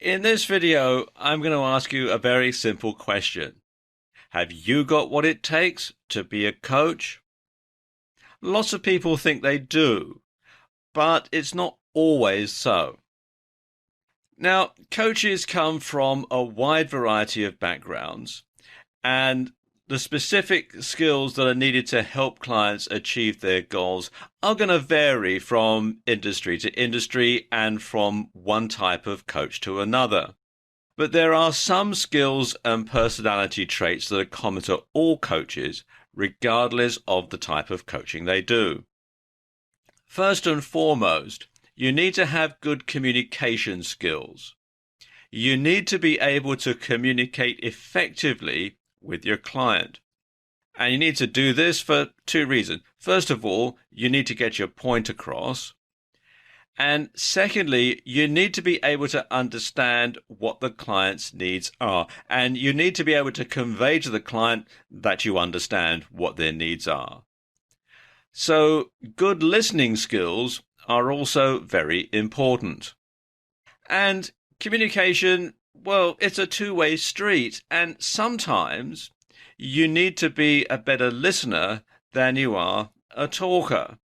In this video, I'm going to ask you a very simple question. Have you got what it takes to be a coach? Lots of people think they do, but it's not always so. Now, coaches come from a wide variety of backgrounds, and the specific skills that are needed to help clients achieve their goals are going to vary from industry to industry and from one type of coach to another. But there are some skills and personality traits that are common to all coaches, regardless of the type of coaching they do. First and foremost, you need to have good communication skills. You need to be able to communicate effectively with your client. And you need to do this for two reasons. First of all, you need to get your point across. And secondly, you need to be able to understand what the client's needs are. And you need to be able to convey to the client that you understand what their needs are. So good listening skills are also very important. And communication, well, it's a two-way street. And sometimes you need to be a better listener than you are a talker.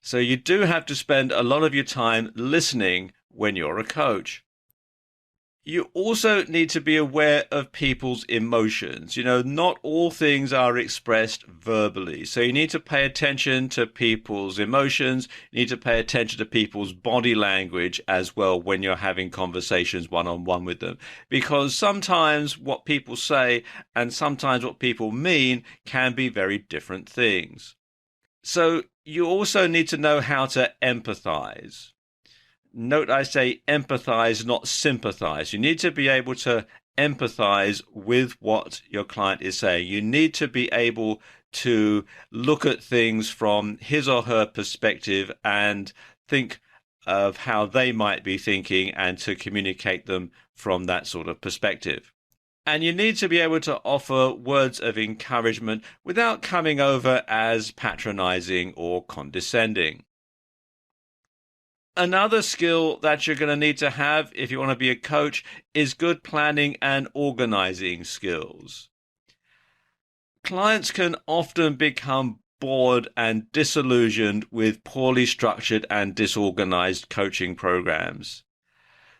So you do have to spend a lot of your time listening when you're a coach. You also need to be aware of people's emotions. Not all things are expressed verbally. So you need to pay attention to people's emotions. You need to pay attention to people's body language as well when you're having conversations one-on-one with them. Because sometimes what people say and sometimes what people mean can be very different things. So you also need to know how to empathize. Note I say empathize, not sympathize. You need to be able to empathize with what your client is saying. You need to be able to look at things from his or her perspective and think of how they might be thinking and to communicate them from that sort of perspective. And you need to be able to offer words of encouragement without coming over as patronizing or condescending. Another skill that you're going to need to have if you want to be a coach is good planning and organizing skills. Clients can often become bored and disillusioned with poorly structured and disorganized coaching programs.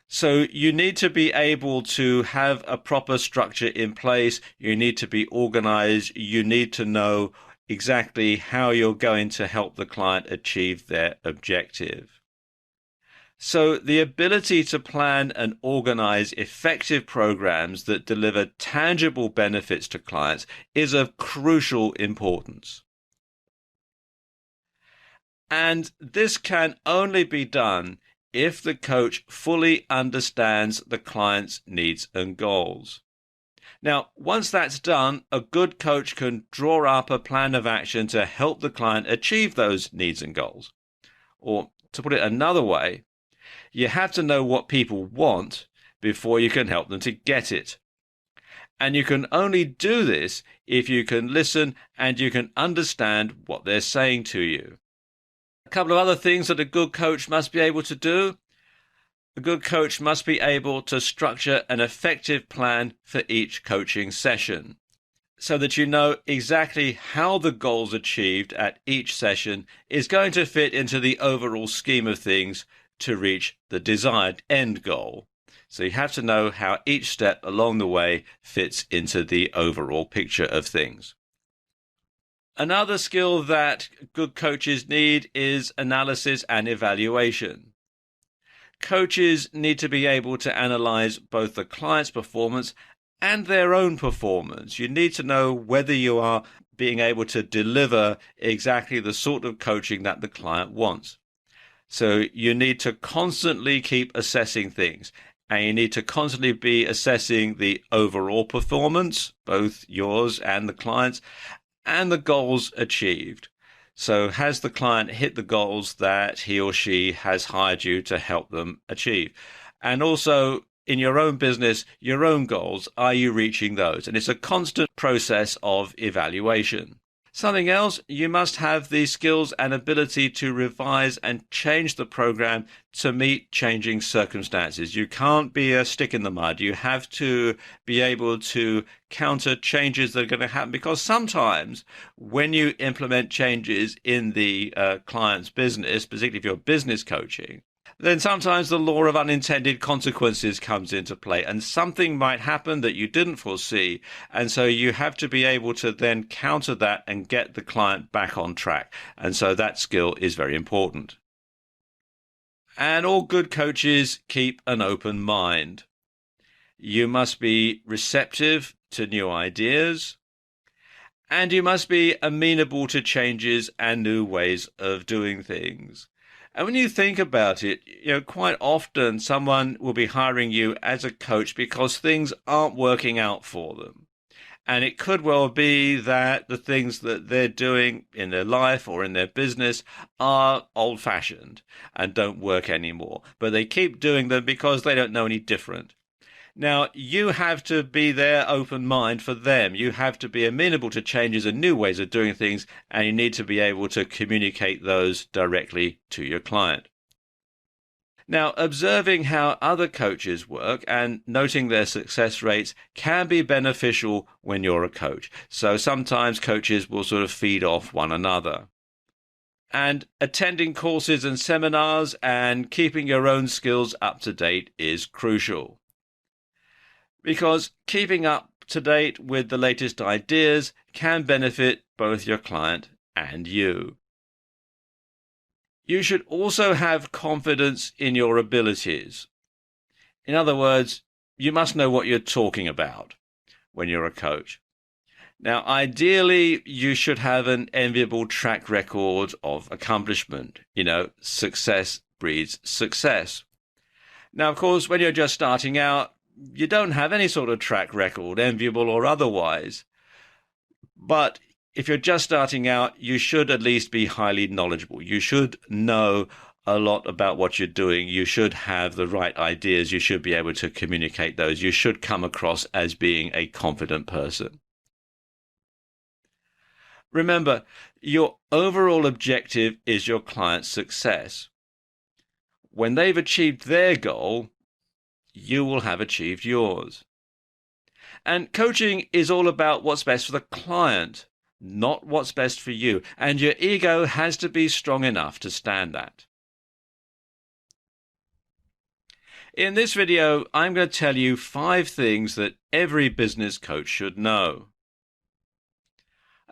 So you need to be able to have a proper structure in place. You need to be organized. You need to know exactly how you're going to help the client achieve their objective. So the ability to plan and organize effective programs that deliver tangible benefits to clients is of crucial importance. And this can only be done if the coach fully understands the client's needs and goals. Now, once that's done, a good coach can draw up a plan of action to help the client achieve those needs and goals. Or to put it another way, you have to know what people want before you can help them to get it. And you can only do this if you can listen and you can understand what they're saying to you. A couple of other things that a good coach must be able to do. A good coach must be able to structure an effective plan for each coaching session so that you know exactly how the goals achieved at each session is going to fit into the overall scheme of things to reach the desired end goal. So you have to know how each step along the way fits into the overall picture of things. Another skill that good coaches need is analysis and evaluation. Coaches need to be able to analyze both the client's performance and their own performance. You need to know whether you are being able to deliver exactly the sort of coaching that the client wants. So you need to constantly keep assessing things, and you need to constantly be assessing the overall performance, both yours and the client's, and the goals achieved. So has the client hit the goals that he or she has hired you to help them achieve? And also in your own business, your own goals, are you reaching those? And it's a constant process of evaluation. Something else, you must have the skills and ability to revise and change the program to meet changing circumstances. You can't be a stick in the mud. You have to be able to counter changes that are going to happen, because sometimes when you implement changes in the client's business, particularly if you're business coaching, then sometimes the law of unintended consequences comes into play, and something might happen that you didn't foresee. And so you have to be able to then counter that and get the client back on track. And so that skill is very important. And all good coaches keep an open mind. You must be receptive to new ideas, and you must be amenable to changes and new ways of doing things. And when you think about it, quite often someone will be hiring you as a coach because things aren't working out for them. And it could well be that the things that they're doing in their life or in their business are old-fashioned and don't work anymore. But they keep doing them because they don't know any different. Now, you have to be their open mind for them. You have to be amenable to changes and new ways of doing things, and you need to be able to communicate those directly to your client. Now, observing how other coaches work and noting their success rates can be beneficial when you're a coach. So sometimes coaches will sort of feed off one another. And attending courses and seminars and keeping your own skills up to date is crucial, because keeping up to date with the latest ideas can benefit both your client and you. You should also have confidence in your abilities. In other words, you must know what you're talking about when you're a coach. Now, ideally, you should have an enviable track record of accomplishment. Success breeds success. Now, of course, when you're just starting out, you don't have any sort of track record, enviable or otherwise. But if you're just starting out, you should at least be highly knowledgeable. You should know a lot about what you're doing. You should have the right ideas. You should be able to communicate those. You should come across as being a confident person. Remember, your overall objective is your client's success. When they've achieved their goal, you will have achieved yours. And coaching is all about what's best for the client, not what's best for you. And your ego has to be strong enough to stand that. In this video, I'm going to tell you 5 things that every business coach should know.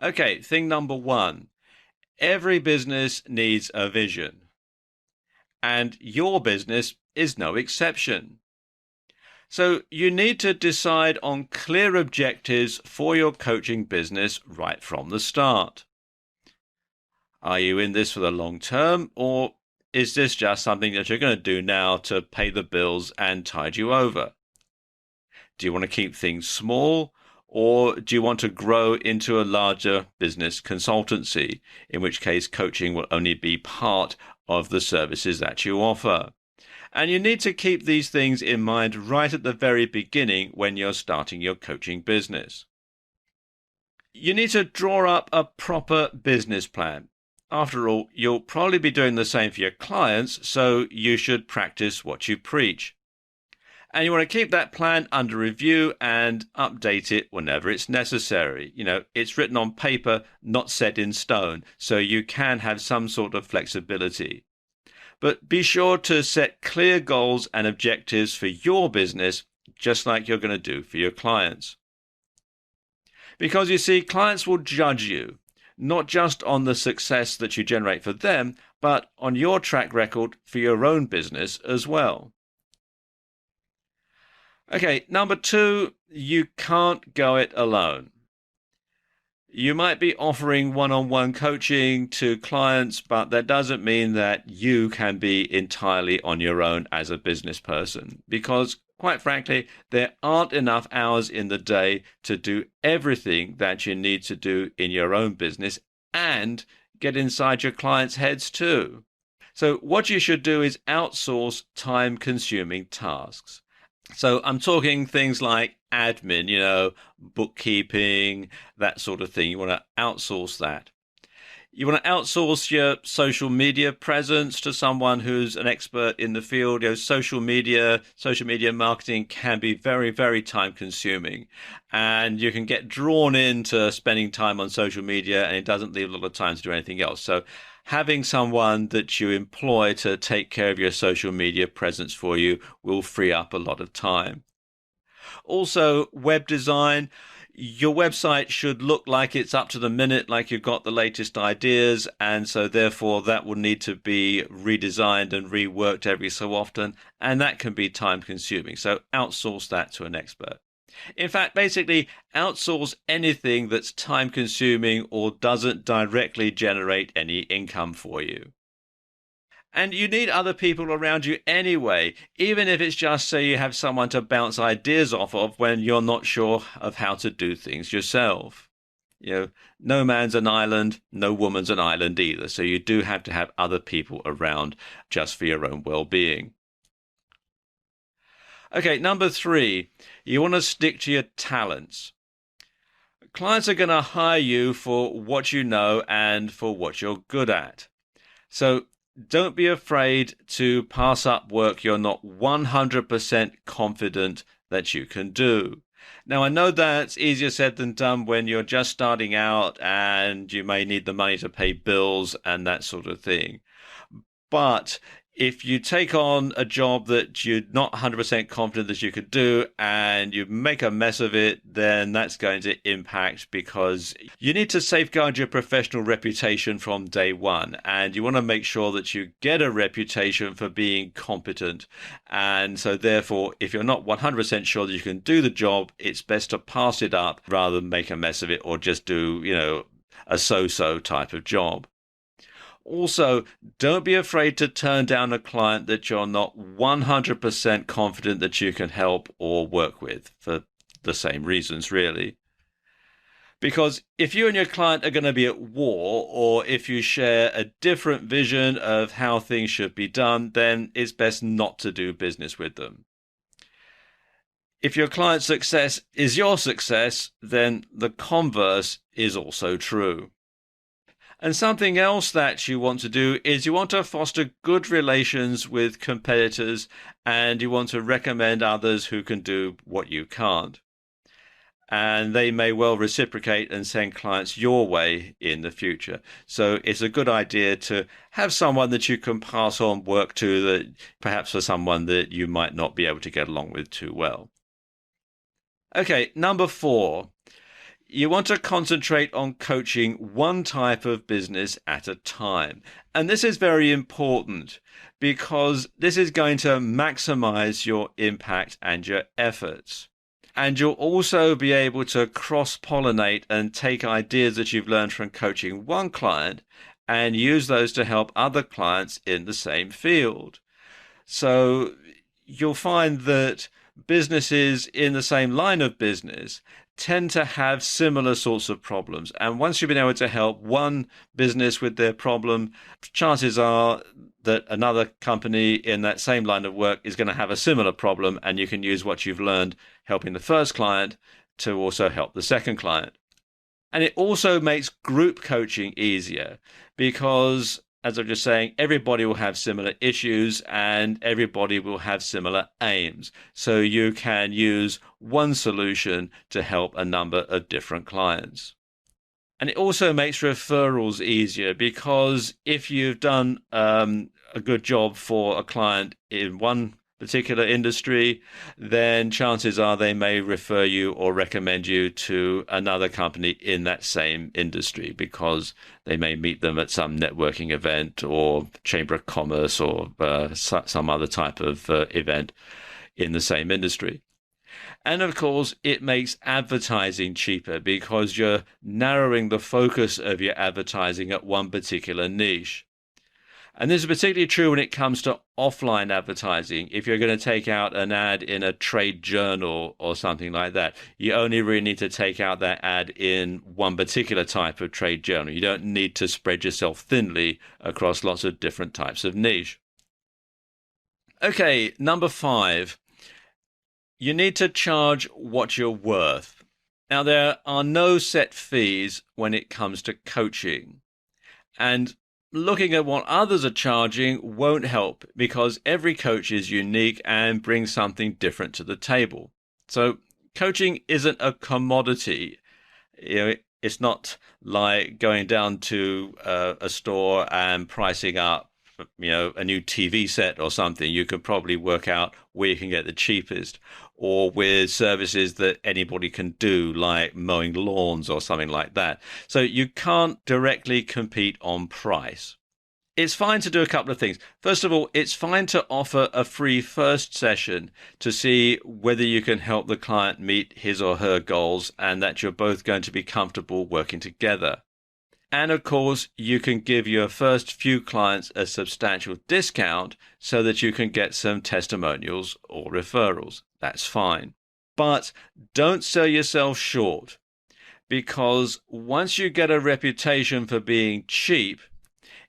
Okay, thing number 1. Every business needs a vision. And your business is no exception. So you need to decide on clear objectives for your coaching business right from the start. Are you in this for the long term, or is this just something that you're going to do now to pay the bills and tide you over? Do you want to keep things small, or do you want to grow into a larger business consultancy, in which case coaching will only be part of the services that you offer? And you need to keep these things in mind right at the very beginning when you're starting your coaching business. You need to draw up a proper business plan. After all, you'll probably be doing the same for your clients, so you should practice what you preach. And you want to keep that plan under review and update it whenever it's necessary. It's written on paper, not set in stone, so you can have some sort of flexibility. But be sure to set clear goals and objectives for your business, just like you're going to do for your clients. Because you see, clients will judge you, not just on the success that you generate for them, but on your track record for your own business as well. Okay, number 2, you can't go it alone. You might be offering one-on-one coaching to clients, but that doesn't mean that you can be entirely on your own as a business person, because quite frankly, there aren't enough hours in the day to do everything that you need to do in your own business and get inside your clients' heads too. So what you should do is outsource time-consuming tasks. So I'm talking things like admin, bookkeeping, that sort of thing. You want to outsource that. You want to outsource your social media presence to someone who's an expert in the field. Social media marketing can be very, very time consuming, and you can get drawn into spending time on social media, and it doesn't leave a lot of time to do anything else. So having someone that you employ to take care of your social media presence for you will free up a lot of time. Also, web design. Your website should look like it's up to the minute, like you've got the latest ideas, and so therefore that will need to be redesigned and reworked every so often, and that can be time consuming. So outsource that to an expert. In fact, basically outsource anything that's time consuming or doesn't directly generate any income for you. And you need other people around you anyway, even if it's just so you have someone to bounce ideas off of when you're not sure of how to do things yourself. No man's an island, no woman's an island either. So you do have to have other people around just for your own well-being. Okay, number 3, you want to stick to your talents. Clients are going to hire you for what you know and for what you're good at. So don't be afraid to pass up work you're not 100% confident that you can do. Now, I know that's easier said than done when you're just starting out and you may need the money to pay bills and that sort of thing. But if you take on a job that you're not 100% confident that you could do and you make a mess of it, then that's going to impact, because you need to safeguard your professional reputation from day one. And you want to make sure that you get a reputation for being competent. And so therefore, if you're not 100% sure that you can do the job, it's best to pass it up rather than make a mess of it or just do, a so-so type of job. Also, don't be afraid to turn down a client that you're not 100% confident that you can help or work with for the same reasons, really. Because if you and your client are going to be at war, or if you share a different vision of how things should be done, then it's best not to do business with them. If your client's success is your success, then the converse is also true. And something else that you want to do is you want to foster good relations with competitors, and you want to recommend others who can do what you can't. And they may well reciprocate and send clients your way in the future. So it's a good idea to have someone that you can pass on work to, that perhaps for someone that you might not be able to get along with too well. Okay, number 4. You want to concentrate on coaching one type of business at a time. And this is very important because this is going to maximize your impact and your efforts. And you'll also be able to cross-pollinate and take ideas that you've learned from coaching one client and use those to help other clients in the same field. So you'll find that businesses in the same line of business tend to have similar sorts of problems. And once you've been able to help one business with their problem, chances are that another company in that same line of work is going to have a similar problem, and you can use what you've learned helping the first client to also help the second client. And it also makes group coaching easier because, as I'm just saying, everybody will have similar issues and everybody will have similar aims. So you can use one solution to help a number of different clients. And it also makes referrals easier because if you've done a good job for a client in one particular industry, then chances are they may refer you or recommend you to another company in that same industry because they may meet them at some networking event or Chamber of Commerce or some other type of event in the same industry. And of course, it makes advertising cheaper because you're narrowing the focus of your advertising at one particular niche. And this is particularly true when it comes to offline advertising. If you're going to take out an ad in a trade journal or something like that, you only really need to take out that ad in one particular type of trade journal. You don't need to spread yourself thinly across lots of different types of niche. Okay, number 5. You need to charge what you're worth. Now, there are no set fees when it comes to coaching. And looking at what others are charging won't help because every coach is unique and brings something different to the table. So coaching isn't a commodity. It's not like going down to a store and pricing up, a new TV set or something. You could probably work out where you can get the cheapest, or with services that anybody can do, like mowing lawns or something like that. So you can't directly compete on price. It's fine to do a couple of things. First of all, it's fine to offer a free first session to see whether you can help the client meet his or her goals and that you're both going to be comfortable working together. And of course, you can give your first few clients a substantial discount so that you can get some testimonials or referrals. That's fine. But don't sell yourself short, because once you get a reputation for being cheap,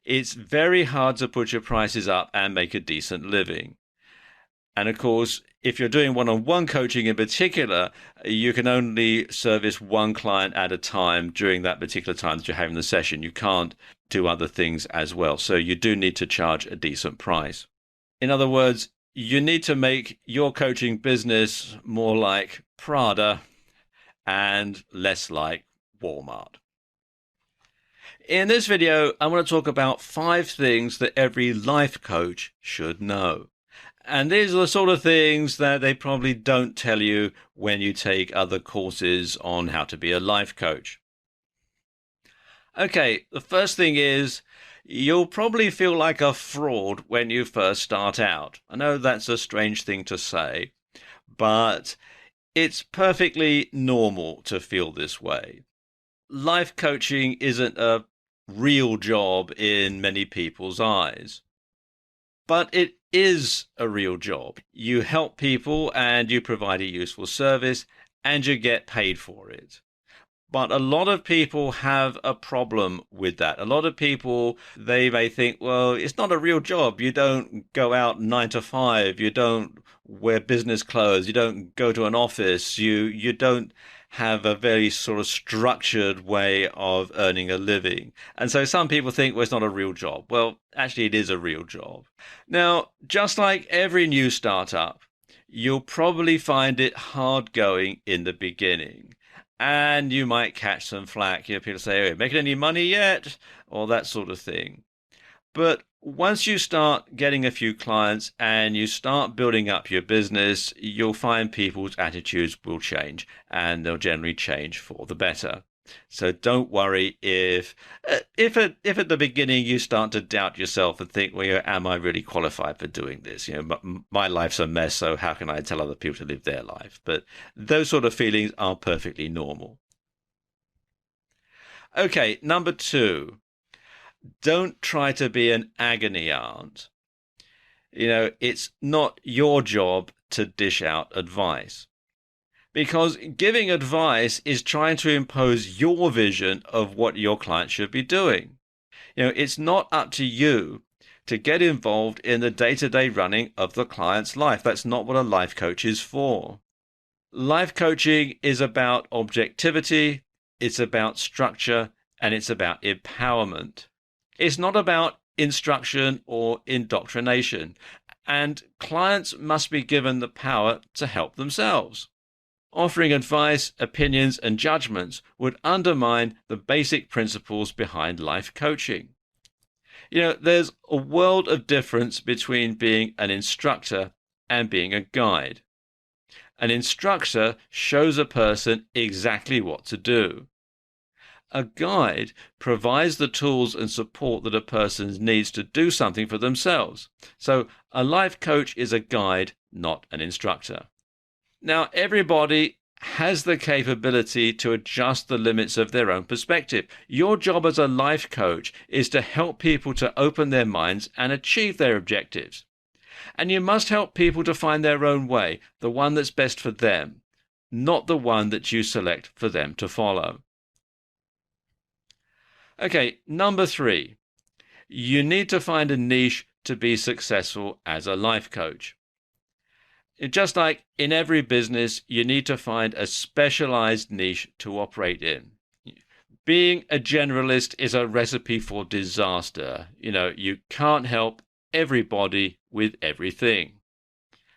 it's very hard to put your prices up and make a decent living. And of course, if you're doing one-on-one coaching in particular, you can only service one client at a time during that particular time that you're having the session. You can't do other things as well. So you do need to charge a decent price. In other words, you need to make your coaching business more like Prada and less like Walmart. In this video, I want to talk about 5 things that every life coach should know. And these are the sort of things that they probably don't tell you when you take other courses on how to be a life coach. Okay, the first thing is you'll probably feel like a fraud when you first start out. I know that's a strange thing to say, but it's perfectly normal to feel this way. Life coaching isn't a real job in many people's eyes, but it is a real job. You help people and you provide a useful service and you get paid for it. But a lot of people have a problem with that. A lot of people, they may think, well, it's not a real job. You don't go out 9 to 5. You don't wear business clothes. You don't go to an office. You don't have a very sort of structured way of earning a living. And so some people think, well, it's not a real job. Well, actually, it is a real job. Now, just like every new startup, you'll probably find it hard going in the beginning. And you might catch some flack. People say, "Oh, making any money yet?" Or that sort of thing. But once you start getting a few clients and you start building up your business, you'll find people's attitudes will change, and they'll generally change for the better. So don't worry if at the beginning you start to doubt yourself and think, well, am I really qualified for doing this? My life's a mess, so how can I tell other people to live their life? But those sort of feelings are perfectly normal. Okay, number 2, don't try to be an agony aunt. It's not your job to dish out advice. Because giving advice is trying to impose your vision of what your client should be doing. It's not up to you to get involved in the day-to-day running of the client's life. That's not what a life coach is for. Life coaching is about objectivity, it's about structure, and it's about empowerment. It's not about instruction or indoctrination, and clients must be given the power to help themselves. Offering advice, opinions, and judgments would undermine the basic principles behind life coaching. There's a world of difference between being an instructor and being a guide. An instructor shows a person exactly what to do. A guide provides the tools and support that a person needs to do something for themselves. So a life coach is a guide, not an instructor. Now, everybody has the capability to adjust the limits of their own perspective. Your job as a life coach is to help people to open their minds and achieve their objectives. And you must help people to find their own way, the one that's best for them, not the one that you select for them to follow. Okay, number 3, you need to find a niche to be successful as a life coach. Just like in every business, you need to find a specialized niche to operate in. Being a generalist is a recipe for disaster. You can't help everybody with everything.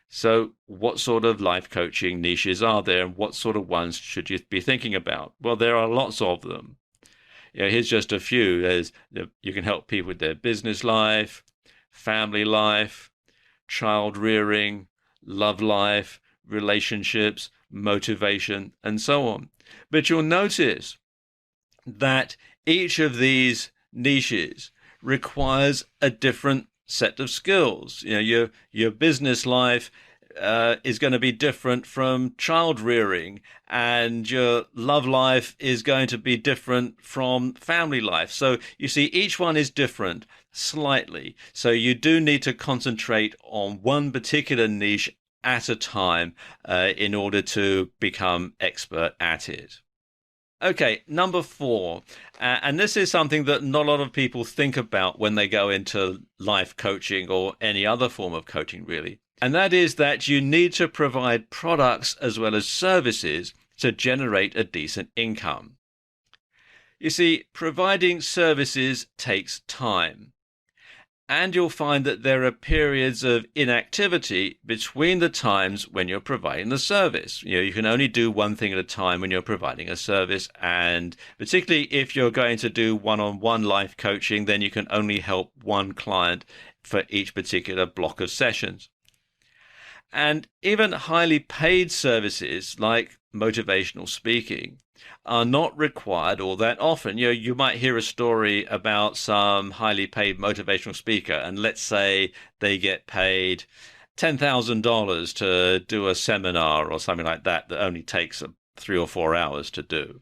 So what sort of life coaching niches are there, and what sort of ones should you be thinking about? Well, there are lots of them. Here's just a few. You can help people with their business life, family life, child rearing, love life, relationships, motivation, and so on. But you'll notice that each of these niches requires a different set of skills. Your business life is going to be different from child rearing, and your love life is going to be different from family life. So you see, each one is different slightly. So you do need to concentrate on one particular niche at a time in order to become expert at it. Okay, number 4, and this is something that not a lot of people think about when they go into life coaching or any other form of coaching, really. And that is that you need to provide products as well as services to generate a decent income. You see, providing services takes time. And you'll find that there are periods of inactivity between the times when you're providing the service. You can only do one thing at a time when you're providing a service. And particularly if you're going to do one-on-one life coaching, then you can only help one client for each particular block of sessions. And even highly paid services like motivational speaking are not required all that often. You might hear a story about some highly paid motivational speaker, and let's say they get paid $10,000 to do a seminar or something like that only takes 3 or 4 hours to do.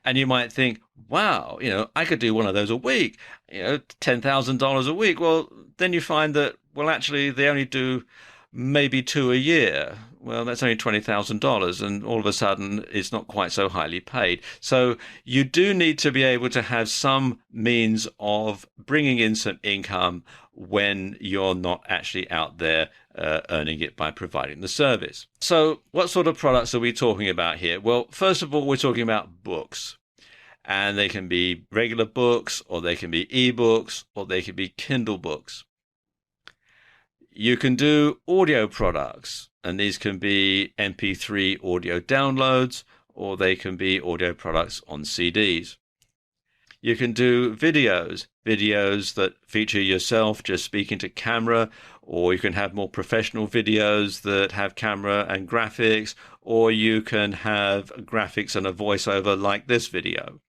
And you might think, wow, I could do one of those a week, $10,000 a week. Well, then you find that, well, actually, they only do maybe 2 a year. Well, that's only $20,000, and all of a sudden it's not quite so highly paid. So you do need to be able to have some means of bringing in some income when you're not actually out there earning it by providing the service. So what sort of products are we talking about here? Well, first of all, we're talking about books. And they can be regular books, or they can be ebooks, or they can be Kindle books. You can do audio products, and these can be MP3 audio downloads, or they can be audio products on CDs. You can do videos that feature yourself just speaking to camera, or you can have more professional videos that have camera and graphics, or you can have graphics and a voiceover like this video.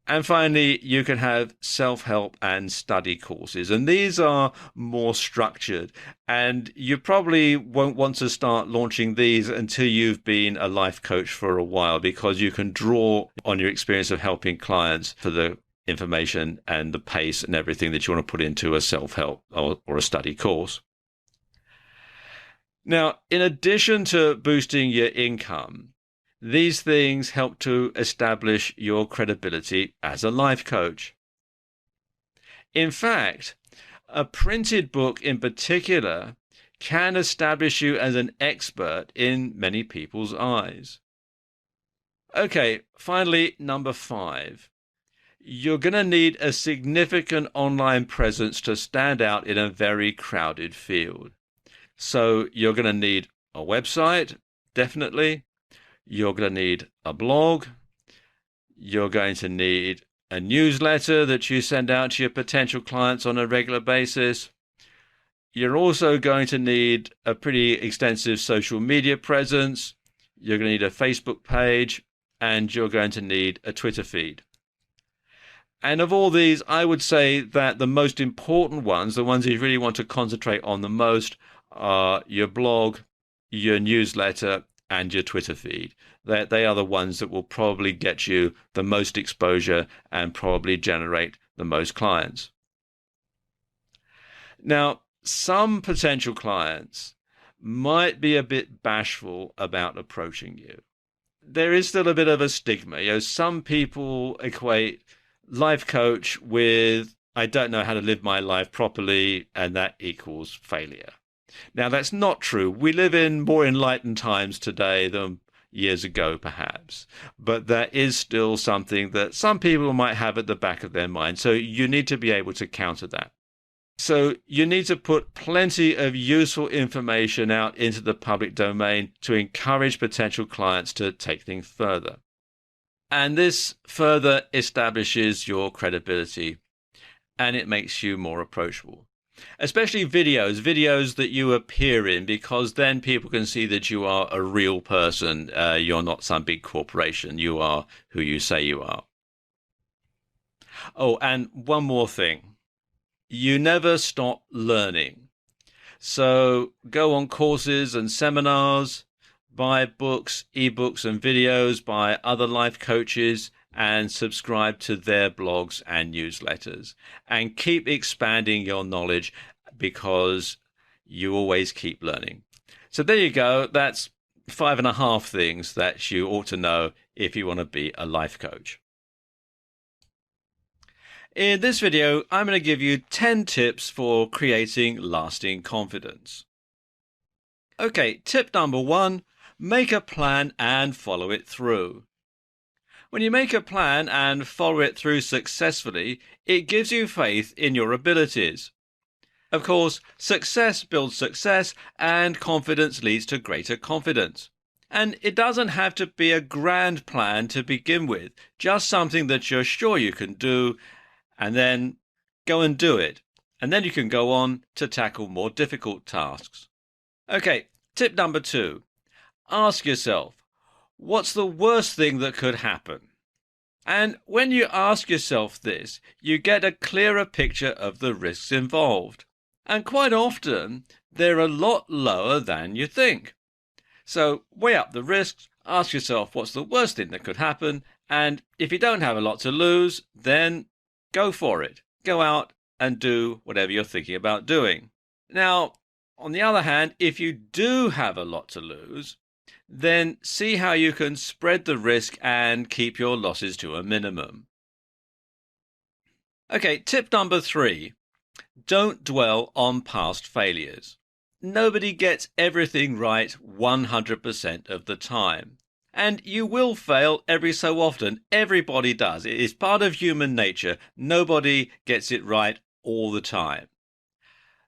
And finally, you can have self-help and study courses. And these are more structured. And you probably won't want to start launching these until you've been a life coach for a while, because you can draw on your experience of helping clients for the information and the pace and everything that you want to put into a self-help or a study course. Now, in addition to boosting your income, these things help to establish your credibility as a life coach. In fact, a printed book in particular can establish you as an expert in many people's eyes. Okay, finally, number 5. You're going to need a significant online presence to stand out in a very crowded field. So you're going to need a website, definitely. You're going to need a blog. You're going to need a newsletter that you send out to your potential clients on a regular basis. You're also going to need a pretty extensive social media presence. You're going to need a Facebook page, and you're going to need a Twitter feed. And of all these, I would say that the most important ones, the ones you really want to concentrate on the most, are your blog, your newsletter, and your Twitter feed. They are the ones that will probably get you the most exposure and probably generate the most clients. Now, some potential clients might be a bit bashful about approaching you. There is still a bit of a stigma. Some people equate life coach with, I don't know how to live my life properly, and that equals failure. Now, that's not true. We live in more enlightened times today than years ago, perhaps. But that is still something that some people might have at the back of their mind. So you need to be able to counter that. So you need to put plenty of useful information out into the public domain to encourage potential clients to take things further. And this further establishes your credibility and it makes you more approachable. Especially videos that you appear in, because then people can see that you are a real person. You're not some big corporation. You are who you say you are. Oh, and one more thing. You never stop learning. So go on courses and seminars, buy books, ebooks and videos by other life coaches, and subscribe to their blogs and newsletters. And keep expanding your knowledge because you always keep learning. So there you go. That's 5.5 things that you ought to know if you want to be a life coach. In this video, I'm going to give you 10 tips for creating lasting confidence. Okay, tip number 1, make a plan and follow it through. When you make a plan and follow it through successfully, it gives you faith in your abilities. Of course, success builds success and confidence leads to greater confidence. And it doesn't have to be a grand plan to begin with, just something that you're sure you can do, and then go and do it. And then you can go on to tackle more difficult tasks. Okay, tip number 2. Ask yourself, what's the worst thing that could happen? And when you ask yourself this, you get a clearer picture of the risks involved. And quite often, they're a lot lower than you think. So weigh up the risks, ask yourself what's the worst thing that could happen, and if you don't have a lot to lose, then go for it. Go out and do whatever you're thinking about doing. Now, on the other hand, if you do have a lot to lose, then see how you can spread the risk and keep your losses to a minimum. Okay, tip number 3. Don't dwell on past failures. Nobody gets everything right 100% of the time. And you will fail every so often. Everybody does. It is part of human nature. Nobody gets it right all the time.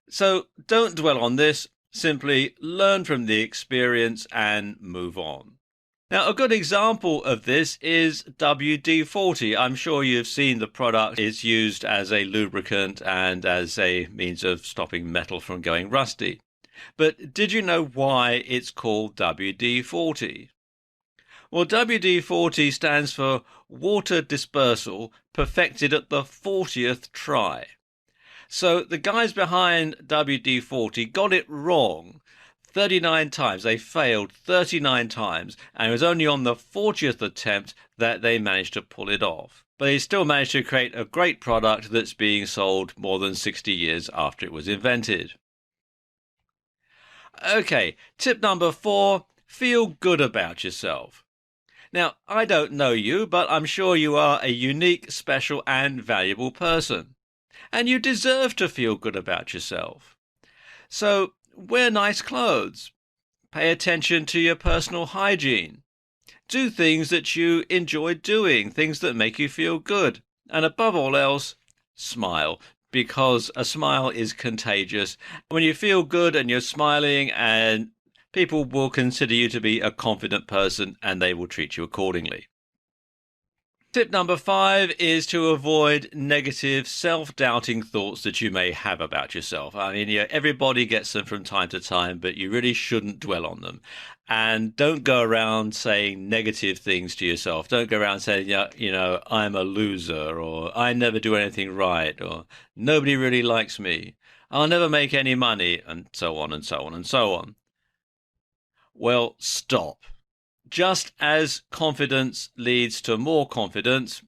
So don't dwell on this. Simply learn from the experience and move on. Now, a good example of this is WD-40. I'm sure you've seen the product. It's used as a lubricant and as a means of stopping metal from going rusty. But did you know why it's called WD-40? Well, WD-40 stands for Water Dispersal Perfected at the 40th Try. So the guys behind WD-40 got it wrong 39 times. They failed 39 times, and it was only on the 40th attempt that they managed to pull it off. But they still managed to create a great product that's being sold more than 60 years after it was invented. Okay, tip number 4, feel good about yourself. Now, I don't know you, but I'm sure you are a unique, special, and valuable person. And you deserve to feel good about yourself. So wear nice clothes. Pay attention to your personal hygiene. Do things that you enjoy doing, things that make you feel good. And above all else, smile, because a smile is contagious. When you feel good and you're smiling, and people will consider you to be a confident person and they will treat you accordingly. Tip number 5 is to avoid negative, self-doubting thoughts that you may have about yourself. I mean, everybody gets them from time to time, but you really shouldn't dwell on them. And don't go around saying negative things to yourself. Don't go around saying, I'm a loser, or I never do anything right, or nobody really likes me. I'll never make any money, and so on and so on and so on. Well, stop. Just as confidence leads to more confidence,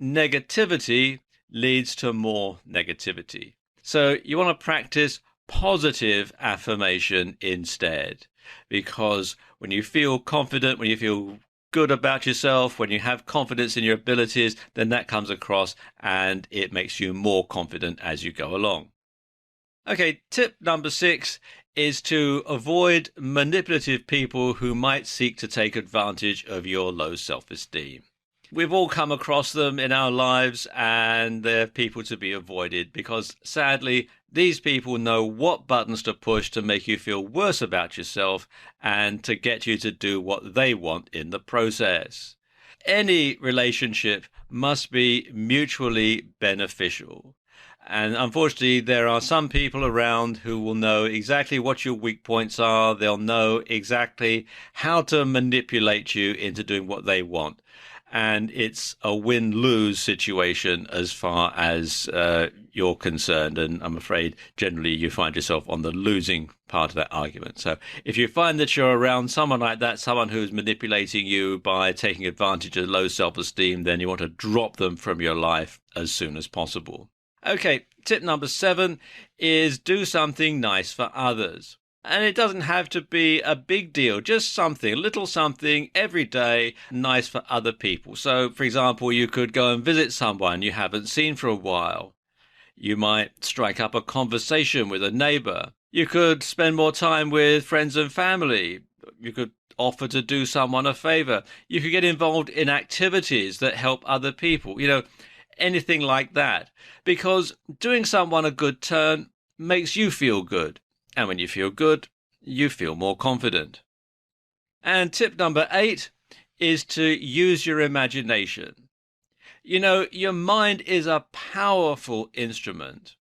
negativity leads to more negativity. So you want to practice positive affirmation instead, because when you feel confident, when you feel good about yourself, when you have confidence in your abilities, then that comes across and it makes you more confident as you go along. Okay, tip number 6 is to avoid manipulative people who might seek to take advantage of your low self-esteem. We've all come across them in our lives, and they're people to be avoided because, sadly, these people know what buttons to push to make you feel worse about yourself and to get you to do what they want in the process. Any relationship must be mutually beneficial. And unfortunately, there are some people around who will know exactly what your weak points are. They'll know exactly how to manipulate you into doing what they want. And it's a win-lose situation as far as you're concerned. And I'm afraid generally you find yourself on the losing part of that argument. So if you find that you're around someone like that, someone who's manipulating you by taking advantage of low self-esteem, then you want to drop them from your life as soon as possible. Okay, tip number 7 is do something nice for others. And it doesn't have to be a big deal, just something, a little something every day nice for other people. So, for example, you could go and visit someone you haven't seen for a while. You might strike up a conversation with a neighbor. You could spend more time with friends and family. You could offer to do someone a favor. You could get involved in activities that help other people, anything like that. Because doing someone a good turn makes you feel good. And when you feel good, you feel more confident. And tip number 8 is to use your imagination. Your mind is a powerful instrument.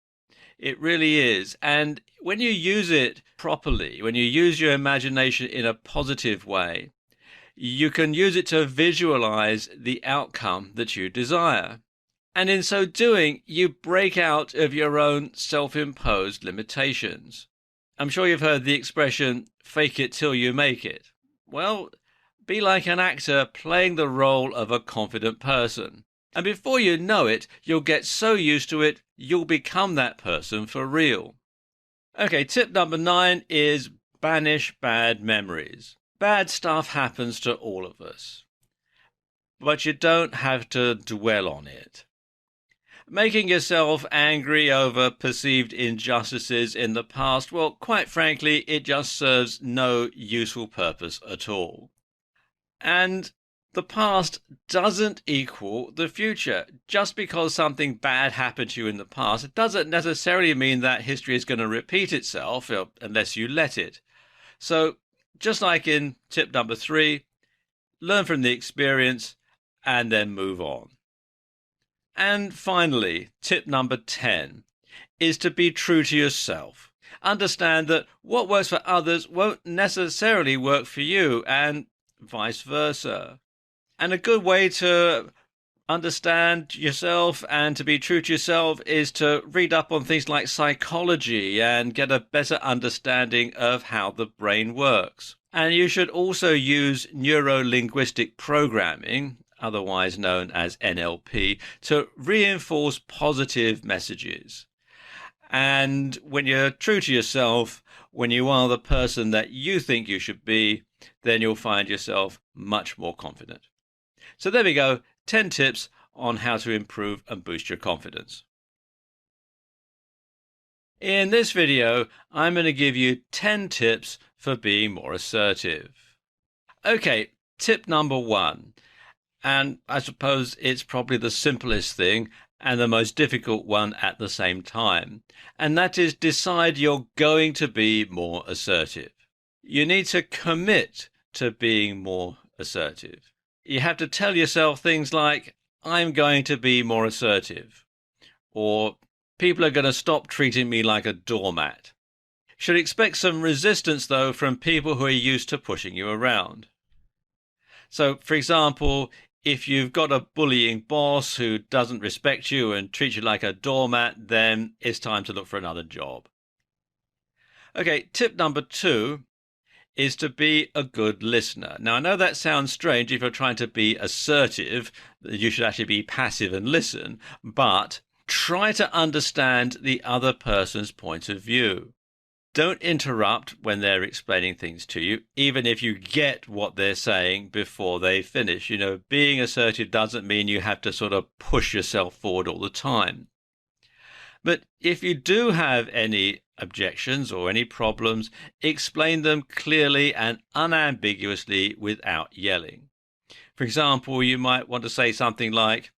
It really is. And when you use it properly, when you use your imagination in a positive way, you can use it to visualize the outcome that you desire. And in so doing, you break out of your own self-imposed limitations. I'm sure you've heard the expression, fake it till you make it. Well, be like an actor playing the role of a confident person. And before you know it, you'll get so used to it, you'll become that person for real. Okay, tip number 9 is banish bad memories. Bad stuff happens to all of us, but you don't have to dwell on it. Making yourself angry over perceived injustices in the past, well, quite frankly, it just serves no useful purpose at all. And the past doesn't equal the future. Just because something bad happened to you in the past, it doesn't necessarily mean that history is going to repeat itself unless you let it. So, just like in tip number 3, learn from the experience and then move on. And finally, tip number 10 is to be true to yourself. Understand that what works for others won't necessarily work for you, and vice versa. And a good way to understand yourself and to be true to yourself is to read up on things like psychology and get a better understanding of how the brain works. And you should also use neuro-linguistic programming, otherwise known as NLP, to reinforce positive messages. And when you're true to yourself, when you are the person that you think you should be, then you'll find yourself much more confident. So there we go, 10 tips on how to improve and boost your confidence. In this video, I'm going to give you 10 tips for being more assertive. Okay, tip number 1. And I suppose it's probably the simplest thing and the most difficult one at the same time. And that is decide you're going to be more assertive. You need to commit to being more assertive. You have to tell yourself things like, I'm going to be more assertive. Or people are going to stop treating me like a doormat. You should expect some resistance, though, from people who are used to pushing you around. So, for example, if you've got a bullying boss who doesn't respect you and treats you like a doormat, then it's time to look for another job. Okay, tip number 2 is to be a good listener. Now, I know that sounds strange if you're trying to be assertive, you should actually be passive and listen, but try to understand the other person's point of view. Don't interrupt when they're explaining things to you, even if you get what they're saying before they finish. Being assertive doesn't mean you have to sort of push yourself forward all the time. But if you do have any objections or any problems, explain them clearly and unambiguously without yelling. For example, you might want to say something like,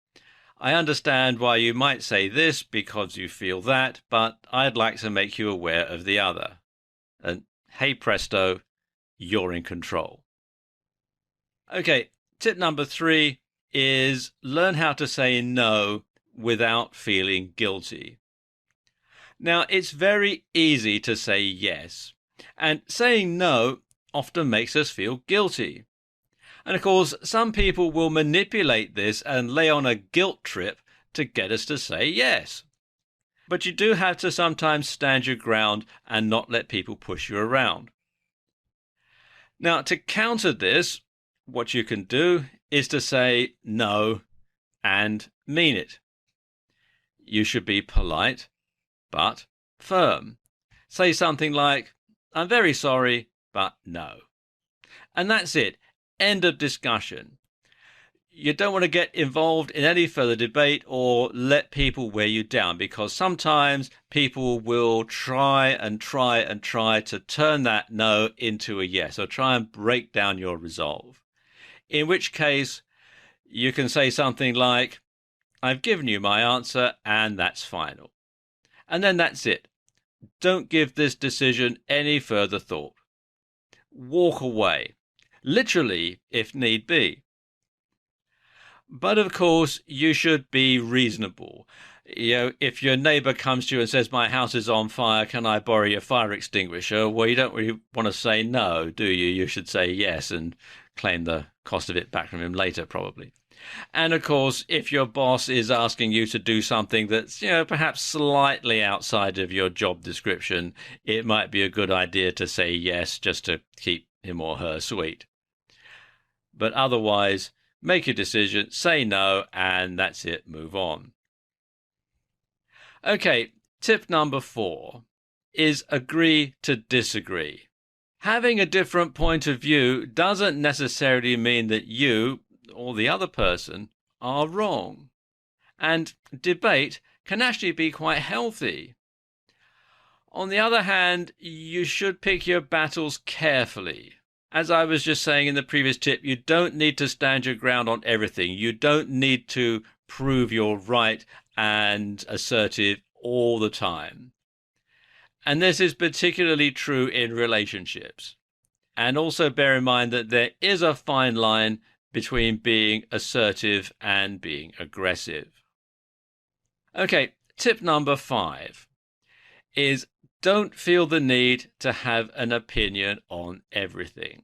I understand why you might say this because you feel that, but I'd like to make you aware of the other. And hey presto, you're in control. Okay, tip number 3 is learn how to say no without feeling guilty. Now, it's very easy to say yes, and saying no often makes us feel guilty. And of course, some people will manipulate this and lay on a guilt trip to get us to say yes. But you do have to sometimes stand your ground and not let people push you around. Now, to counter this, what you can do is to say no and mean it. You should be polite, but firm. Say something like, I'm very sorry, but no. And that's it. End of discussion. You don't want to get involved in any further debate or let people wear you down, because sometimes people will try to turn that no into a yes, or try and break down your resolve. In which case, you can say something like, I've given you my answer and that's final. And then that's it. Don't give this decision any further thought. Walk away, literally if need be. But of course, you should be reasonable. If your neighbor comes to you and says, my house is on fire, can I borrow your fire extinguisher? Well, you don't really want to say no, do you? You should say yes and claim the cost of it back from him later, probably. And of course, if your boss is asking you to do something that's, perhaps slightly outside of your job description, it might be a good idea to say yes just to keep him or her sweet. But otherwise, make a decision, say no, and that's it, move on. Okay, tip number 4 is agree to disagree. Having a different point of view doesn't necessarily mean that you or the other person are wrong. And debate can actually be quite healthy. On the other hand, you should pick your battles carefully. As I was just saying in the previous tip, you don't need to stand your ground on everything. You don't need to prove you're right and assertive all the time. And this is particularly true in relationships. And also bear in mind that there is a fine line between being assertive and being aggressive. Okay, tip number 5 is don't feel the need to have an opinion on everything.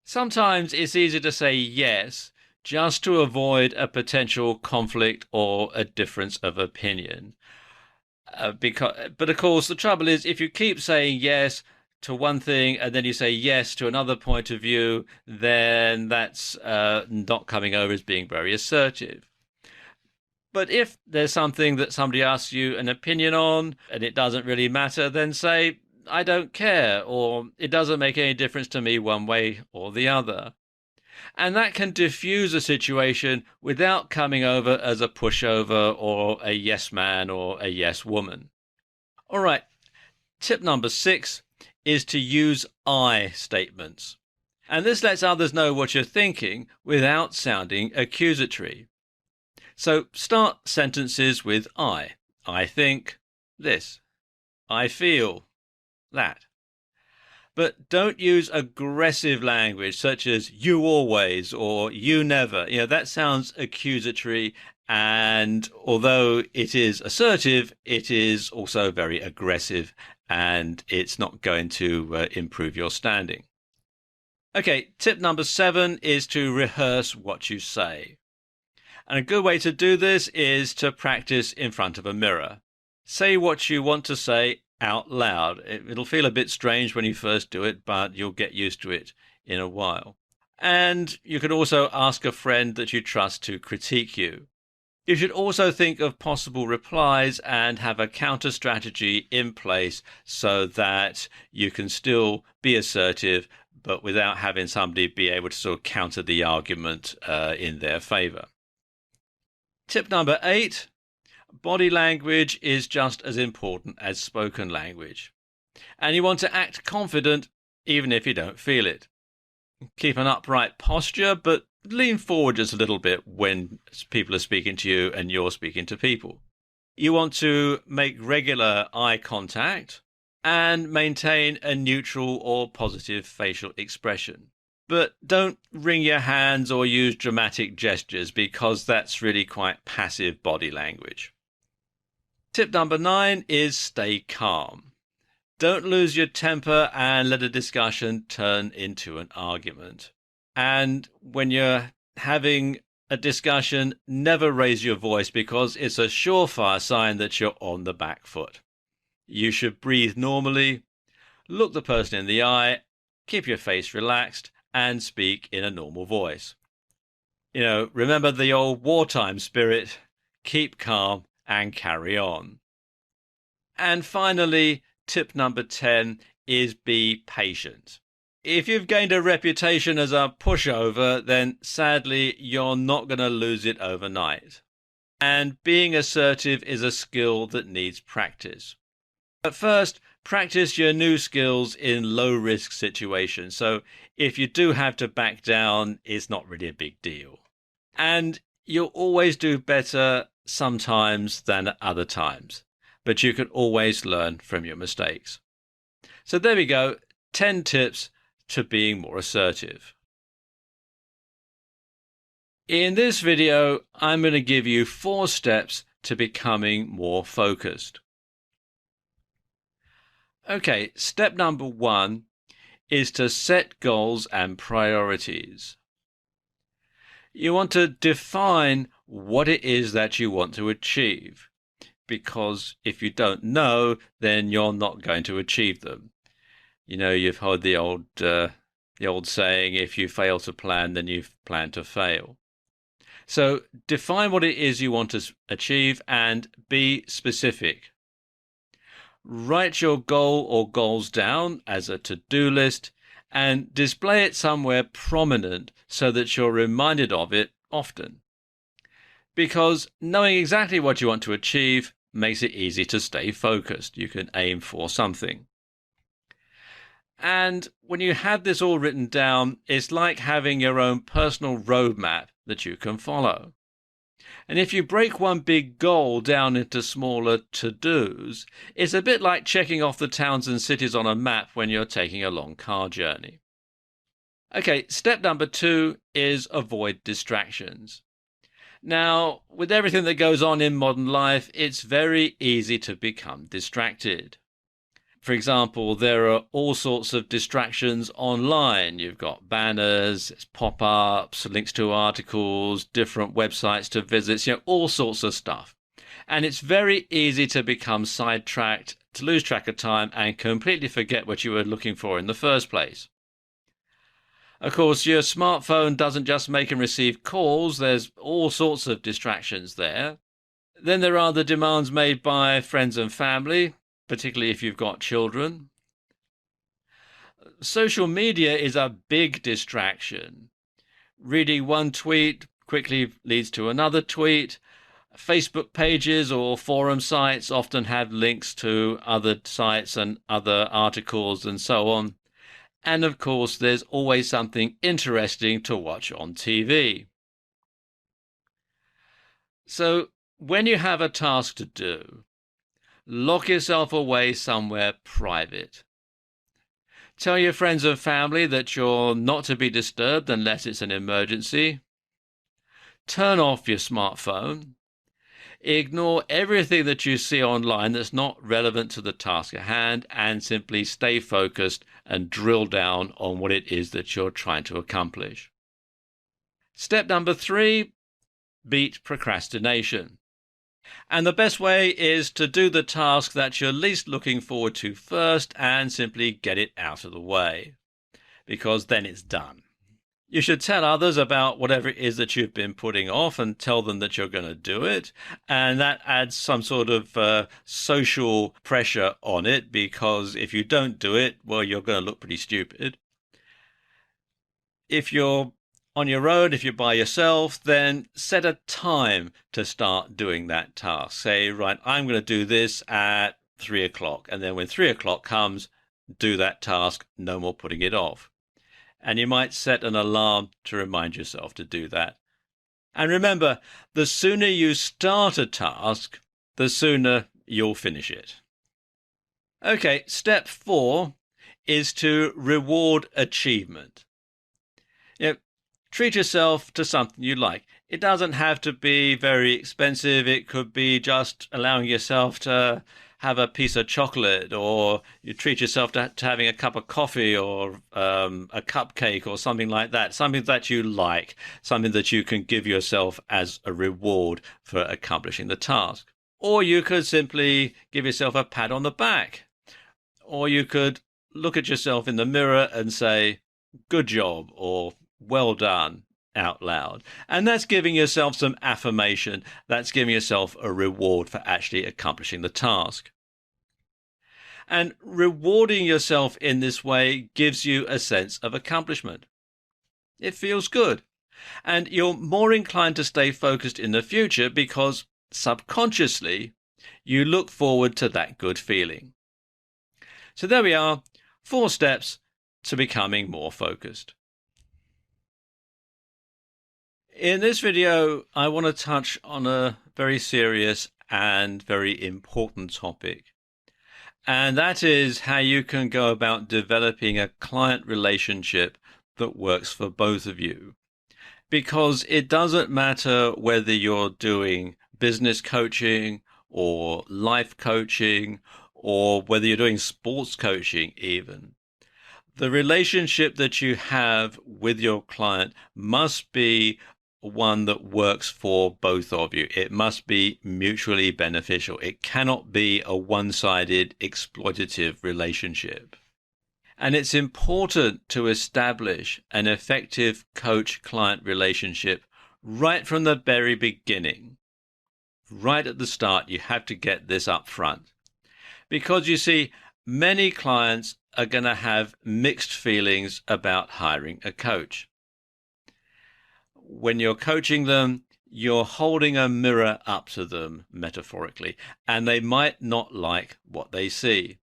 Sometimes it's easy to say yes just to avoid a potential conflict or a difference of opinion. But of course, the trouble is if you keep saying yes to one thing and then you say yes to another point of view, then that's not coming over as being very assertive. But if there's something that somebody asks you an opinion on and it doesn't really matter, then say, I don't care, or it doesn't make any difference to me one way or the other. And that can diffuse a situation without coming over as a pushover or a yes man or a yes woman. All right, tip number 6 is to use I statements. And this lets others know what you're thinking without sounding accusatory. So start sentences with I. I think this. I feel that. But don't use aggressive language such as you always or you never. That sounds accusatory, and although it is assertive, it is also very aggressive, and it's not going to improve your standing. Okay, tip number 7 is to rehearse what you say. And a good way to do this is to practice in front of a mirror. Say what you want to say out loud. It'll feel a bit strange when you first do it, but you'll get used to it in a while. And you can also ask a friend that you trust to critique you. You should also think of possible replies and have a counter strategy in place so that you can still be assertive, but without having somebody be able to sort of counter the argument in their favor. Tip number 8, Body language is just as important as spoken language. And you want to act confident even if you don't feel it. Keep an upright posture, but lean forward just a little bit when people are speaking to you and you're speaking to people. You want to make regular eye contact and maintain a neutral or positive facial expression. But don't wring your hands or use dramatic gestures because that's really quite passive body language. Tip number 9 is stay calm. Don't lose your temper and let a discussion turn into an argument. And when you're having a discussion, never raise your voice because it's a surefire sign that you're on the back foot. You should breathe normally, look the person in the eye, keep your face relaxed, and speak in a normal voice. Remember the old wartime spirit, keep calm and carry on. And finally, tip number 10 is be patient. If you've gained a reputation as a pushover, then sadly you're not going to lose it overnight. And being assertive is a skill that needs practice. At first, practice your new skills in low-risk situations. So if you do have to back down, it's not really a big deal. And you'll always do better sometimes than at other times. But you can always learn from your mistakes. So there we go, 10 tips to being more assertive. In this video, I'm going to give you 4 steps to becoming more focused. Okay, step number 1 is to set goals and priorities. You want to define what it is that you want to achieve, because if you don't know, then you're not going to achieve them. You've heard the old saying, if you fail to plan, then you've planned to fail. So define what it is you want to achieve and be specific. Write your goal or goals down as a to-do list and display it somewhere prominent so that you're reminded of it often. Because knowing exactly what you want to achieve makes it easy to stay focused. You can aim for something. And when you have this all written down, it's like having your own personal roadmap that you can follow. And if you break one big goal down into smaller to-dos, it's a bit like checking off the towns and cities on a map when you're taking a long car journey. Okay, step number 2 is avoid distractions. Now, with everything that goes on in modern life, it's very easy to become distracted. For example, there are all sorts of distractions online. You've got banners, pop-ups, links to articles, different websites to visit, all sorts of stuff. And it's very easy to become sidetracked, to lose track of time and completely forget what you were looking for in the first place. Of course, your smartphone doesn't just make and receive calls. There's all sorts of distractions there. Then there are the demands made by friends and family, particularly if you've got children. Social media is a big distraction. Reading one tweet quickly leads to another tweet. Facebook pages or forum sites often have links to other sites and other articles and so on. And of course, there's always something interesting to watch on TV. So when you have a task to do, lock yourself away somewhere private. Tell your friends and family that you're not to be disturbed unless it's an emergency. Turn off your smartphone. Ignore everything that you see online that's not relevant to the task at hand and simply stay focused and drill down on what it is that you're trying to accomplish. Step number 3, beat procrastination. And the best way is to do the task that you're least looking forward to first and simply get it out of the way, because then it's done. You should tell others about whatever it is that you've been putting off and tell them that you're going to do it. And that adds some sort of social pressure on it, because if you don't do it, well, you're going to look pretty stupid. If you're on your own, if you're by yourself, then set a time to start doing that task. Say, right, I'm going to do this at 3 o'clock. And then when 3 o'clock comes, do that task, no more putting it off. And you might set an alarm to remind yourself to do that. And remember, the sooner you start a task, the sooner you'll finish it. Okay, step 4 is to reward achievement. Treat yourself to something you like. It doesn't have to be very expensive. It could be just allowing yourself to have a piece of chocolate, or you treat yourself to having a cup of coffee or a cupcake or something like that. Something that you like, something that you can give yourself as a reward for accomplishing the task. Or you could simply give yourself a pat on the back. Or you could look at yourself in the mirror and say, good job, or well done, out loud. And that's giving yourself some affirmation. That's giving yourself a reward for actually accomplishing the task. And rewarding yourself in this way gives you a sense of accomplishment. It feels good. And you're more inclined to stay focused in the future because subconsciously you look forward to that good feeling. So there we are, 4 steps to becoming more focused. In this video, I want to touch on a very serious and very important topic. And that is how you can go about developing a client relationship that works for both of you. Because it doesn't matter whether you're doing business coaching or life coaching, or whether you're doing sports coaching even. The relationship that you have with your client must be one that works for both of you. It must be mutually beneficial. It cannot be a one-sided exploitative relationship. And it's important to establish an effective coach-client relationship right from the very beginning. Right at the start, you have to get this up front. Because you see, many clients are going to have mixed feelings about hiring a coach. When you're coaching them, you're holding a mirror up to them, metaphorically, and they might not like what they see.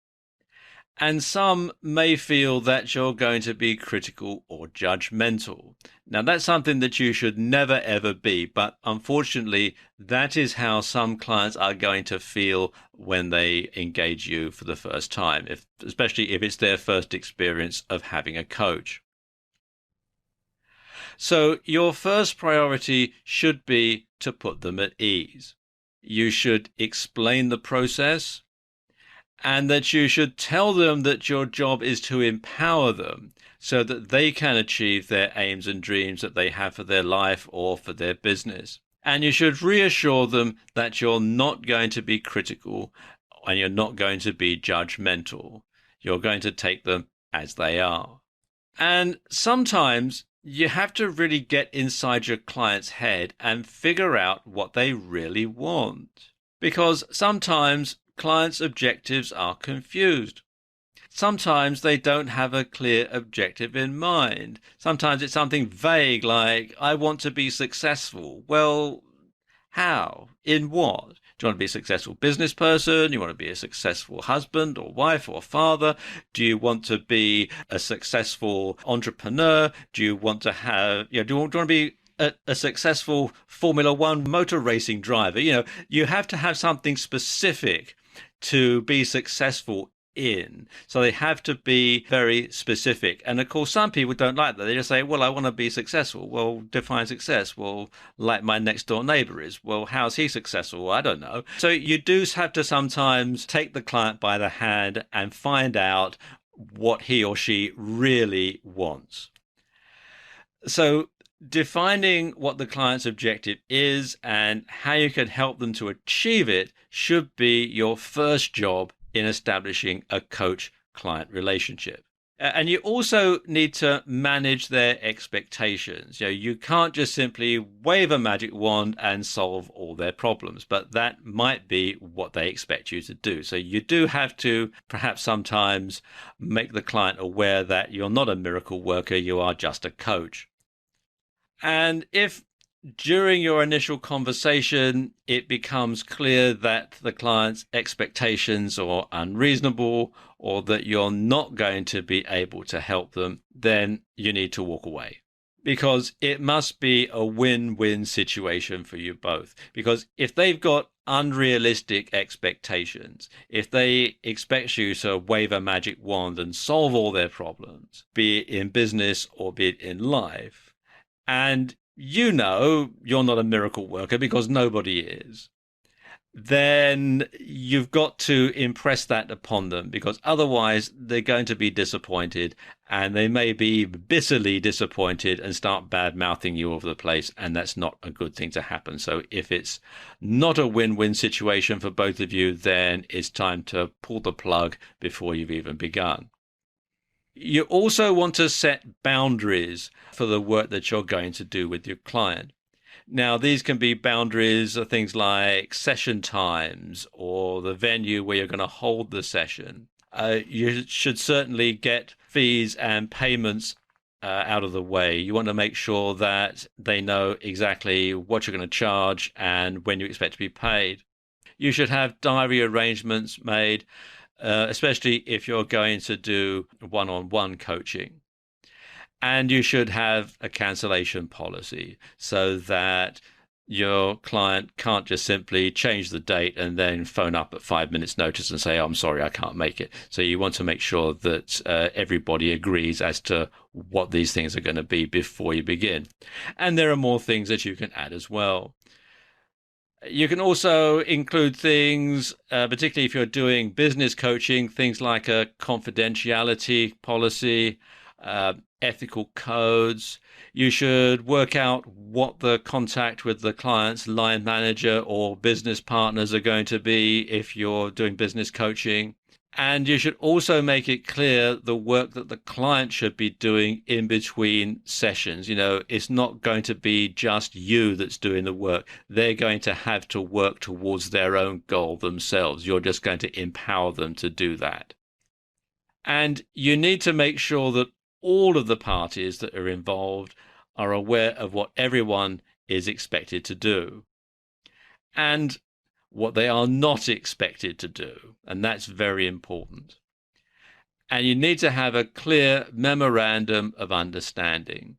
And some may feel that you're going to be critical or judgmental. Now, that's something that you should never, ever be. But unfortunately, that is how some clients are going to feel when they engage you for the first time, especially if it's their first experience of having a coach. So your first priority should be to put them at ease. You should explain the process, and that you should tell them that your job is to empower them so that they can achieve their aims and dreams that they have for their life or for their business. And you should reassure them that you're not going to be critical and you're not going to be judgmental. You're going to take them as they are. And sometimes you have to really get inside your client's head and figure out what they really want. Because sometimes clients' objectives are confused. Sometimes they don't have a clear objective in mind. Sometimes it's something vague like, I want to be successful. Well, how? In what? Do you want to be a successful business person? Do you want to be a successful husband or wife or father? Do you want to be a successful entrepreneur? Do you want to have, do you want to be a successful Formula One motor racing driver? You have to have something specific to be successful in. So they have to be very specific. And of course, some people don't like that. They just say, well, I want to be successful. Well, define success. Well, like my next door neighbor is. Well, how's he successful? Well, I don't know. So you do have to sometimes take the client by the hand and find out what he or she really wants. So defining what the client's objective is and how you can help them to achieve it should be your first job in establishing a coach-client relationship. And you also need to manage their expectations. You can't just simply wave a magic wand and solve all their problems, but that might be what they expect you to do. So you do have to perhaps sometimes make the client aware that you're not a miracle worker, you are just a coach. And if during your initial conversation it becomes clear that the client's expectations are unreasonable or that you're not going to be able to help them, then you need to walk away. Because it must be a win-win situation for you both. Because if they've got unrealistic expectations, if they expect you to wave a magic wand and solve all their problems, be it in business or be it in life, and you know you're not a miracle worker because nobody is, then you've got to impress that upon them, because otherwise they're going to be disappointed, and they may be bitterly disappointed and start bad mouthing you all over the place, and that's not a good thing to happen. So if it's not a win-win situation for both of you, then it's time to pull the plug before you've even begun. You also want to set boundaries for the work that you're going to do with your client. Now, these can be boundaries of things like session times or the venue where you're going to hold the session. You should certainly get fees and payments out of the way. You want to make sure that they know exactly what you're going to charge and when you expect to be paid. You should have diary arrangements made, especially if you're going to do one-on-one coaching. And you should have a cancellation policy so that your client can't just simply change the date and then phone up at 5 minutes notice and say, oh, I'm sorry, I can't make it. So you want to make sure that everybody agrees as to what these things are going to be before you begin. And there are more things that you can add as well. You can also include things, particularly if you're doing business coaching, things like a confidentiality policy, ethical codes. You should work out what the contact with the client's line manager or business partners are going to be if you're doing business coaching. And you should also make it clear the work that the client should be doing in between sessions. You know, it's not going to be just you that's doing the work. They're going to have to work towards their own goal themselves. You're just going to empower them to do that. And you need to make sure that all of the parties that are involved are aware of what everyone is expected to do and what they are not expected to do. And that's very important. And you need to have a clear memorandum of understanding.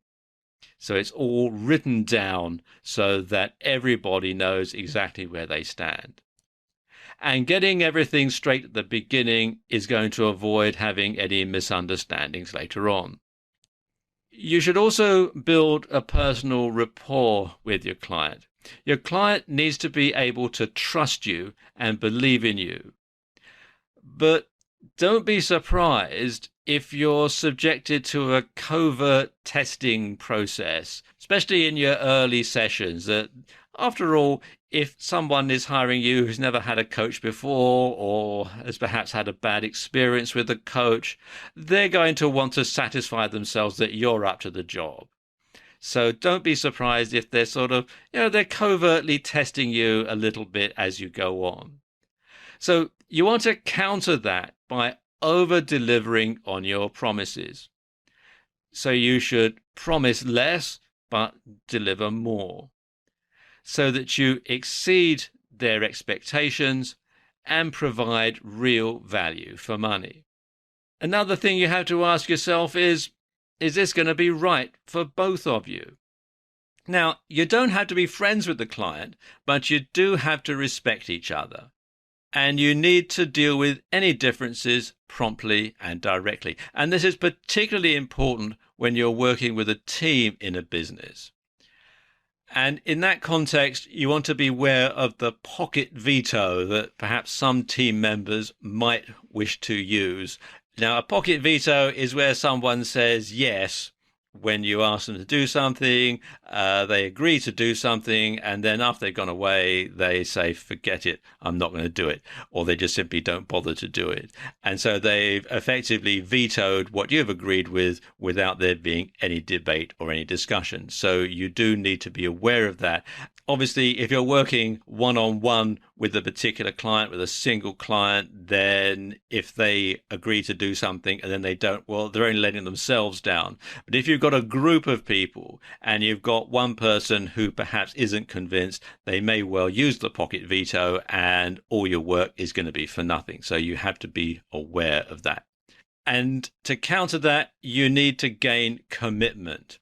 So it's all written down so that everybody knows exactly where they stand. And getting everything straight at the beginning is going to avoid having any misunderstandings later on. You should also build a personal rapport with your client. Your client needs to be able to trust you and believe in you. But don't be surprised if you're subjected to a covert testing process, especially in your early sessions. That, after all, if someone is hiring you who's never had a coach before or has perhaps had a bad experience with a coach, they're going to want to satisfy themselves that you're up to the job. So don't be surprised if they're they're covertly testing you a little bit as you go on. So you want to counter that by over-delivering on your promises. So you should promise less, but deliver more, so that you exceed their expectations and provide real value for money. Another thing you have to ask yourself is this going to be right for both of you? Now, you don't have to be friends with the client, but you do have to respect each other. And you need to deal with any differences promptly and directly. And this is particularly important when you're working with a team in a business. And in that context, you want to be aware of the pocket veto that perhaps some team members might wish to use. Now, a pocket veto is where someone says yes when you ask them to do something, they agree to do something, and then after they've gone away, they say, forget it, I'm not going to do it, or they just simply don't bother to do it. And so they've effectively vetoed what you've agreed with without there being any debate or any discussion. So you do need to be aware of that. Obviously, if you're working one-on-one with a particular client, with a single client, then if they agree to do something and then they don't, well, they're only letting themselves down. But if you've got a group of people and you've got one person who perhaps isn't convinced, they may well use the pocket veto and all your work is going to be for nothing. So you have to be aware of that. And to counter that, you need to gain commitment.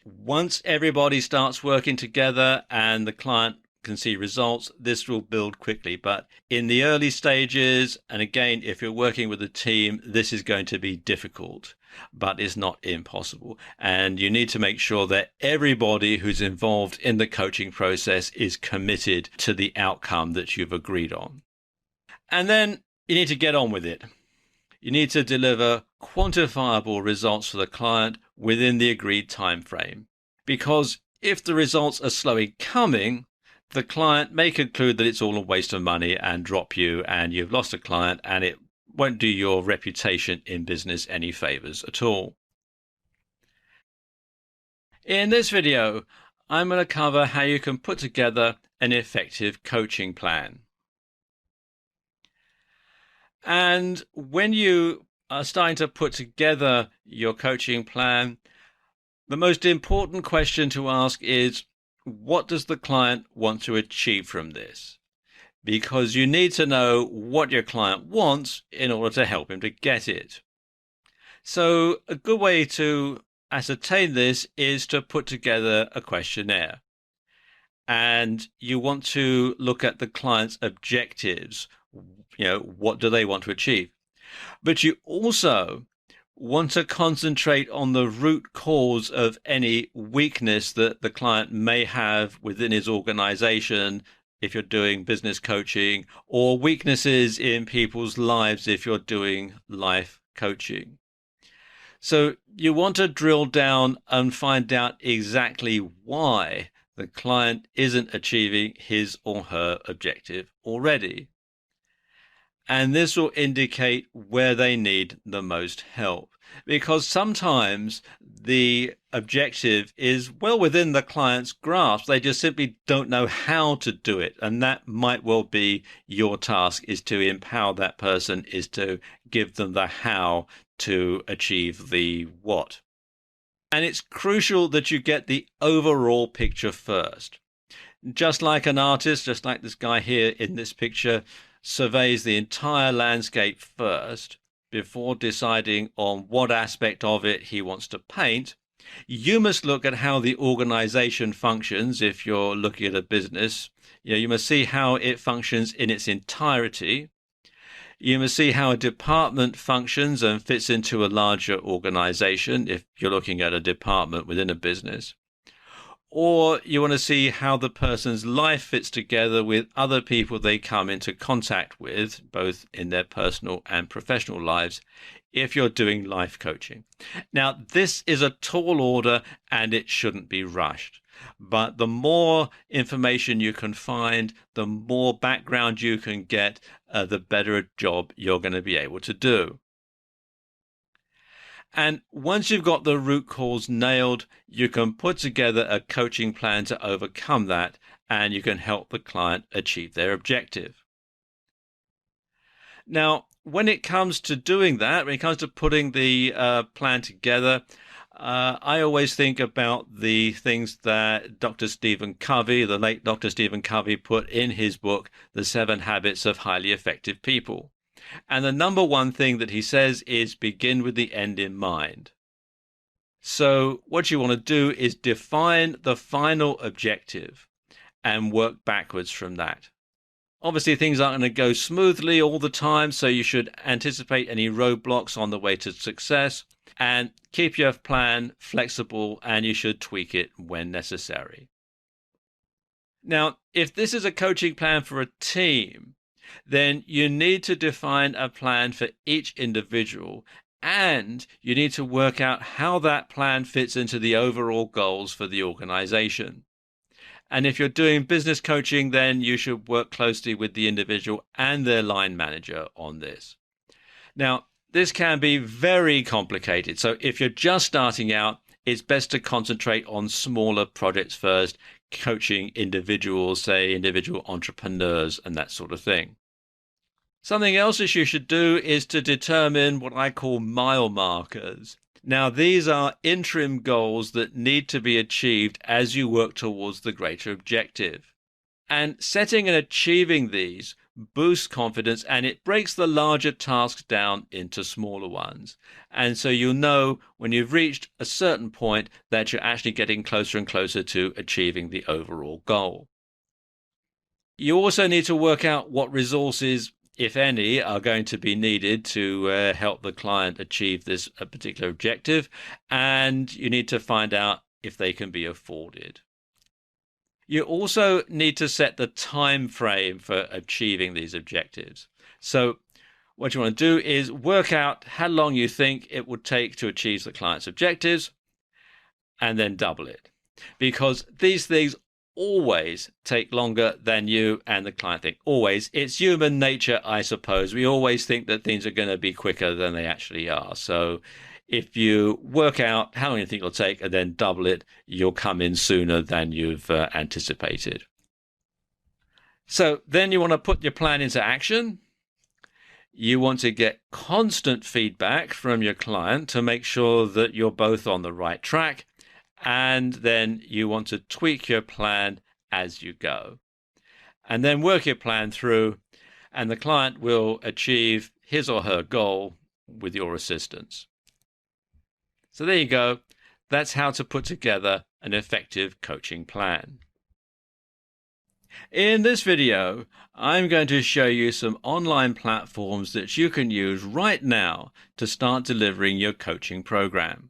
Once everybody starts working together and the client can see results, this will build quickly. But in the early stages, and again, if you're working with a team, this is going to be difficult, but it's not impossible. And you need to make sure that everybody who's involved in the coaching process is committed to the outcome that you've agreed on. And then you need to get on with it. You need to deliver quantifiable results for the client within the agreed time frame. Because if the results are slowly coming, the client may conclude that it's all a waste of money and drop you and you've lost a client, and it won't do your reputation in business any favors at all. In this video, I'm going to cover how you can put together an effective coaching plan. And when you are starting to put together your coaching plan, the most important question to ask is, what does the client want to achieve from this? Because you need to know what your client wants in order to help him to get it. So a good way to ascertain this is to put together a questionnaire. And you want to look at the client's objectives. What do they want to achieve? But you also want to concentrate on the root cause of any weakness that the client may have within his organization if you're doing business coaching, or weaknesses in people's lives if you're doing life coaching. So you want to drill down and find out exactly why the client isn't achieving his or her objective already. And this will indicate where they need the most help, because sometimes the objective is well within the client's grasp. They just simply don't know how to do it. And that might well be your task, is to empower that person, is to give them the how to achieve the what. And it's crucial that you get the overall picture first. Just like an artist, just like this guy here in this picture, surveys the entire landscape first before deciding on what aspect of it he wants to paint, you must look at how the organization functions. If you're looking at a business, you must see how it functions in its entirety. You must see how a department functions and fits into a larger organization if you're looking at a department within a business. Or you want to see how the person's life fits together with other people they come into contact with, both in their personal and professional lives, if you're doing life coaching. Now, this is a tall order and it shouldn't be rushed. But the more information you can find, the more background you can get, the better a job you're going to be able to do. And once you've got the root cause nailed, you can put together a coaching plan to overcome that, and you can help the client achieve their objective. Now, when it comes to doing that, when it comes to putting the plan together, I always think about the things that Dr. Stephen Covey, the late Dr. Stephen Covey, put in his book, The 7 Habits of Highly Effective People. And the number one thing that he says is begin with the end in mind. So what you want to do is define the final objective and work backwards from that. Obviously, things aren't going to go smoothly all the time, so you should anticipate any roadblocks on the way to success and keep your plan flexible, and you should tweak it when necessary. Now, if this is a coaching plan for a team, then you need to define a plan for each individual, and you need to work out how that plan fits into the overall goals for the organization. And if you're doing business coaching, then you should work closely with the individual and their line manager on this. Now, this can be very complicated. So if you're just starting out, it's best to concentrate on smaller projects first. coaching individuals, say individual entrepreneurs and that sort of thing. Something else that you should do is to determine what I call mile markers. Now, these are interim goals that need to be achieved as you work towards the greater objective. And setting and achieving these boosts confidence, and it breaks the larger tasks down into smaller ones. And so you'll know when you've reached a certain point that you're actually getting closer and closer to achieving the overall goal. You also need to work out what resources, if any, are going to be needed to help the client achieve this particular objective, and you need to find out if they can be afforded. You also need to set the time frame for achieving these objectives. So what you want to do is work out how long you think it would take to achieve the client's objectives and then double it. Because these things always take longer than you and the client think. Always. It's human nature, I suppose. We always think that things are going to be quicker than they actually are. So if you work out how long you think it'll take and then double it, you'll come in sooner than you've anticipated. So then you want to put your plan into action. You want to get constant feedback from your client to make sure that you're both on the right track. And then you want to tweak your plan as you go. And then work your plan through, and the client will achieve his or her goal with your assistance. So there you go. That's how to put together an effective coaching plan. In this video, I'm going to show you some online platforms that you can use right now to start delivering your coaching program.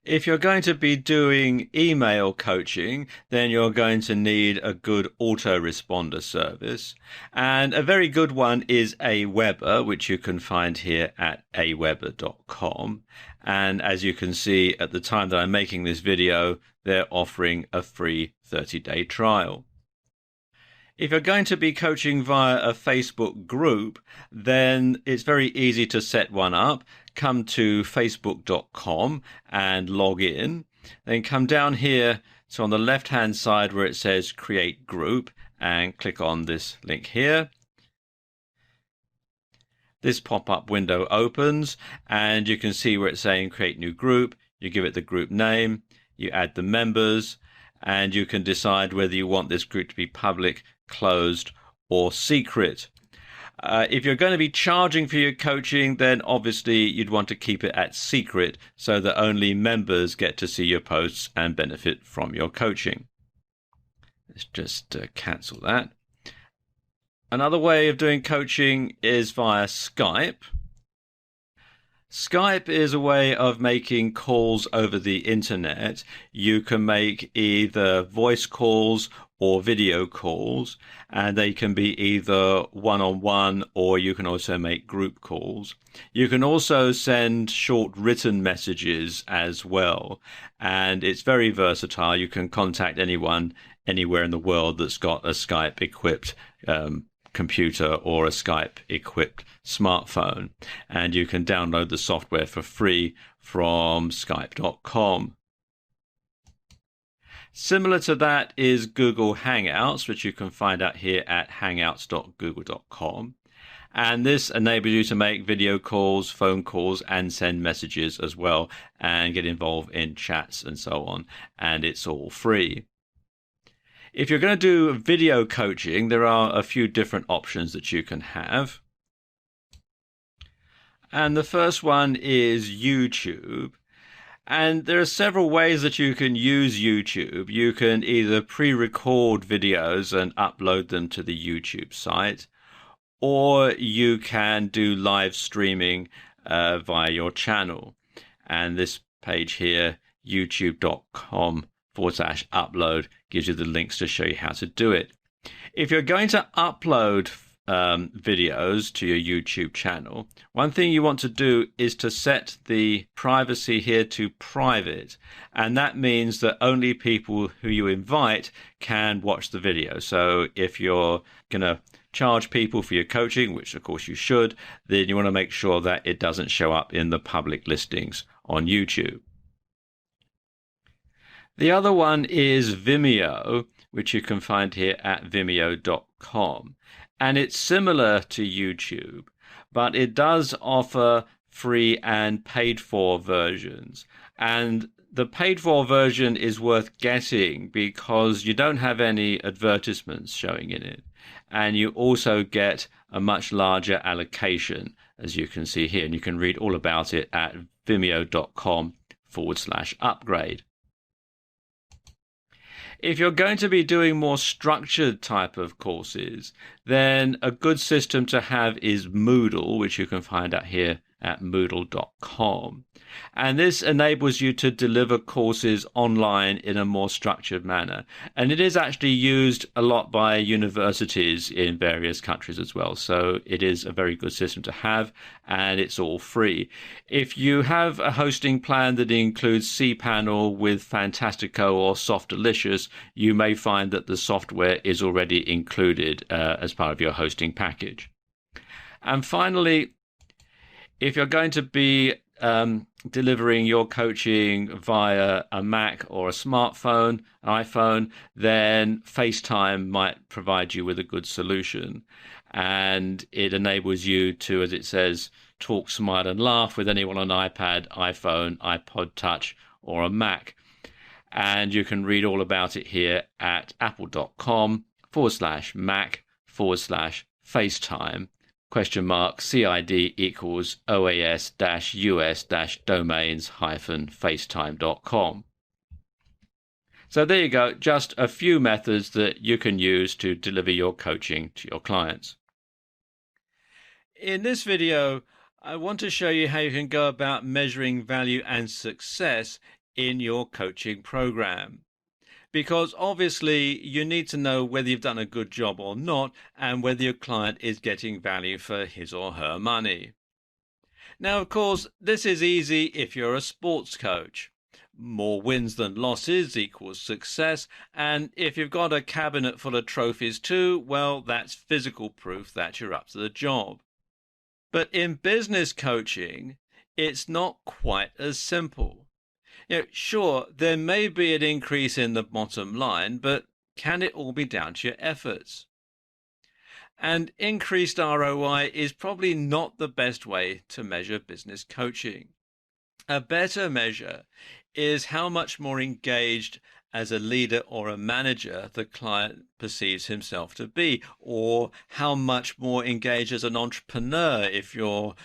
If you're going to be doing email coaching, then you're going to need a good autoresponder service. And a very good one is Aweber, which you can find here at aweber.com. And as you can see at the time that I'm making this video, they're offering a free 30-day trial. If you're going to be coaching via a Facebook group, then it's very easy to set one up. Come to facebook.com and log in. Then come down here, so on the left-hand side where it says Create Group, and click on this link here. This pop-up window opens, and you can see where it's saying Create New Group. You give it the group name, you add the members, and you can decide whether you want this group to be public, closed, or secret. If you're going to be charging for your coaching, then obviously you'd want to keep it at secret so that only members get to see your posts and benefit from your coaching. Let's just cancel that. Another way of doing coaching is via Skype. Skype is a way of making calls over the internet. You can make either voice calls or video calls, and they can be either one-on-one or you can also make group calls. You can also send short written messages as well, and it's very versatile. You can contact anyone anywhere in the world that's got a Skype equipped computer or a Skype equipped smartphone, and you can download the software for free from skype.com. Similar to that is Google Hangouts, which you can find out here at hangouts.google.com. And this enables you to make video calls, phone calls, and send messages as well, and get involved in chats and so on. And it's all free. If you're going to do video coaching, there are a few different options that you can have. And the first one is YouTube. And there are several ways that you can use YouTube. You can either pre-record videos and upload them to the YouTube site, or you can do live streaming via your channel. And this page here, youtube.com/upload, gives you the links to show you how to do it. If you're going to upload videos to your YouTube channel, one thing you want to do is to set the privacy here to private, and that means that only people who you invite can watch the video. So if you're going to charge people for your coaching, which of course you should, then you want to make sure that it doesn't show up in the public listings on YouTube. The other one is Vimeo, which you can find here at vimeo.com. And it's similar to YouTube, but it does offer free and paid for versions. And the paid for version is worth getting because you don't have any advertisements showing in it. And you also get a much larger allocation, as you can see here. And you can read all about it at vimeo.com/upgrade. If you're going to be doing more structured type of courses, then a good system to have is Moodle, which you can find out here at moodle.com. And this enables you to deliver courses online in a more structured manner. And it is actually used a lot by universities in various countries as well. So it is a very good system to have, and it's all free. If you have a hosting plan that includes cPanel with Fantastico or Softalicious, you may find that the software is already included as part of your hosting package. And finally, if you're going to be delivering your coaching via a Mac or a smartphone, an iPhone, then FaceTime might provide you with a good solution. And it enables you to, as it says, talk, smile, and laugh with anyone on an iPad, iPhone, iPod Touch, or a Mac. And you can read all about it here at apple.com/Mac/FaceTime. $CID equals OAS-US-domains-FaceTime.com. So there you go, just a few methods that you can use to deliver your coaching to your clients. In this video, I want to show you how you can go about measuring value and success in your coaching program. Because obviously you need to know whether you've done a good job or not, and whether your client is getting value for his or her money. Now, of course, this is easy if you're a sports coach. More wins than losses equals success, and if you've got a cabinet full of trophies too, well, that's physical proof that you're up to the job. But in business coaching, it's not quite as simple. Sure, there may be an increase in the bottom line, but can it all be down to your efforts? And increased ROI is probably not the best way to measure business coaching. A better measure is how much more engaged as a leader or a manager the client perceives himself to be, or how much more engaged as an entrepreneur if you're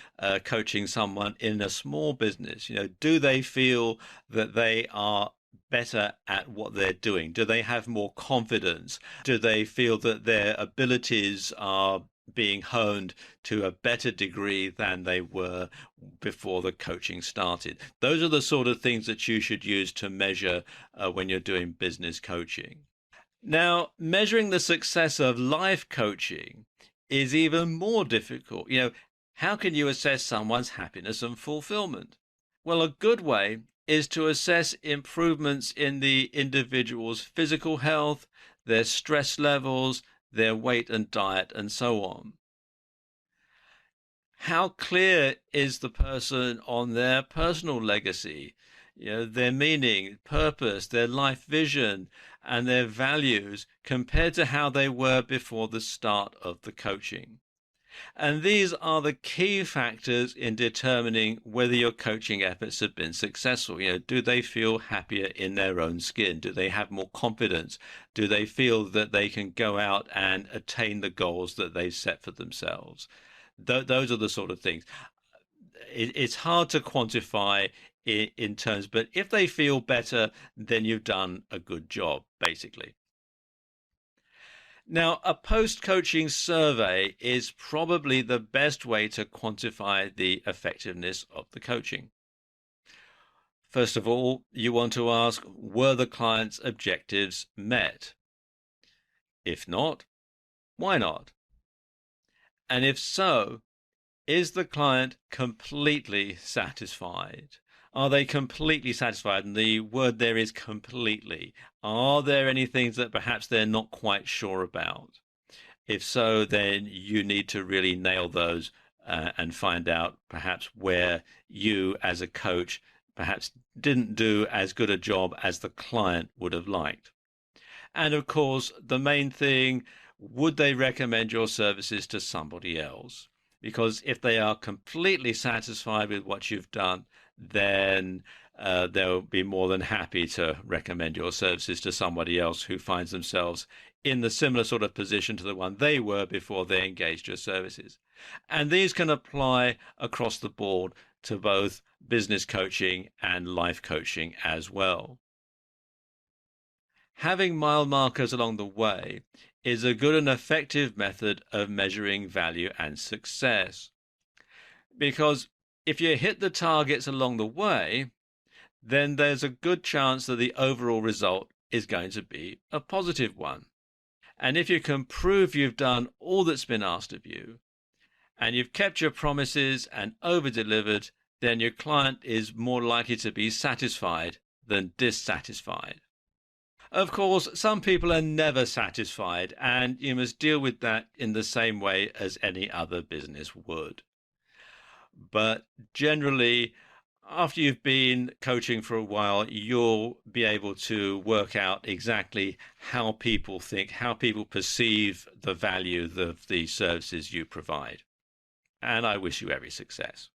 coaching someone in a small business. Do they feel that they are better at what they're doing? Do they have more confidence? Do they feel that their abilities are being honed to a better degree than they were before the coaching started? Those are the sort of things that you should use to measure when you're doing business coaching. Now, measuring the success of life coaching is even more difficult. How can you assess someone's happiness and fulfillment? Well, a good way is to assess improvements in the individual's physical health, their stress levels, their weight and diet, and so on. How clear is the person on their personal legacy, their meaning, purpose, their life vision, and their values compared to how they were before the start of the coaching? And these are the key factors in determining whether your coaching efforts have been successful. Do they feel happier in their own skin? Do they have more confidence? Do they feel that they can go out and attain the goals that they've set for themselves? Those are the sort of things. It's hard to quantify in terms, but if they feel better, then you've done a good job, basically. Now, a post-coaching survey is probably the best way to quantify the effectiveness of the coaching. First of all, you want to ask, were the client's objectives met? If not, why not? And if so, is the client completely satisfied? Are they completely satisfied? And the word there is completely. Are there any things that perhaps they're not quite sure about? If so, then you need to really nail those and find out perhaps where you as a coach perhaps didn't do as good a job as the client would have liked. And of course, the main thing, would they recommend your services to somebody else? Because if they are completely satisfied with what you've done, then they'll be more than happy to recommend your services to somebody else who finds themselves in the similar sort of position to the one they were before they engaged your services. And these can apply across the board to both business coaching and life coaching as well. Having mile markers along the way is a good and effective method of measuring value and success. Because if you hit the targets along the way, then there's a good chance that the overall result is going to be a positive one. And if you can prove you've done all that's been asked of you, and you've kept your promises and over-delivered, then your client is more likely to be satisfied than dissatisfied. Of course, some people are never satisfied, and you must deal with that in the same way as any other business would. But generally, after you've been coaching for a while, you'll be able to work out exactly how people think, how people perceive the value of the services you provide. And I wish you every success.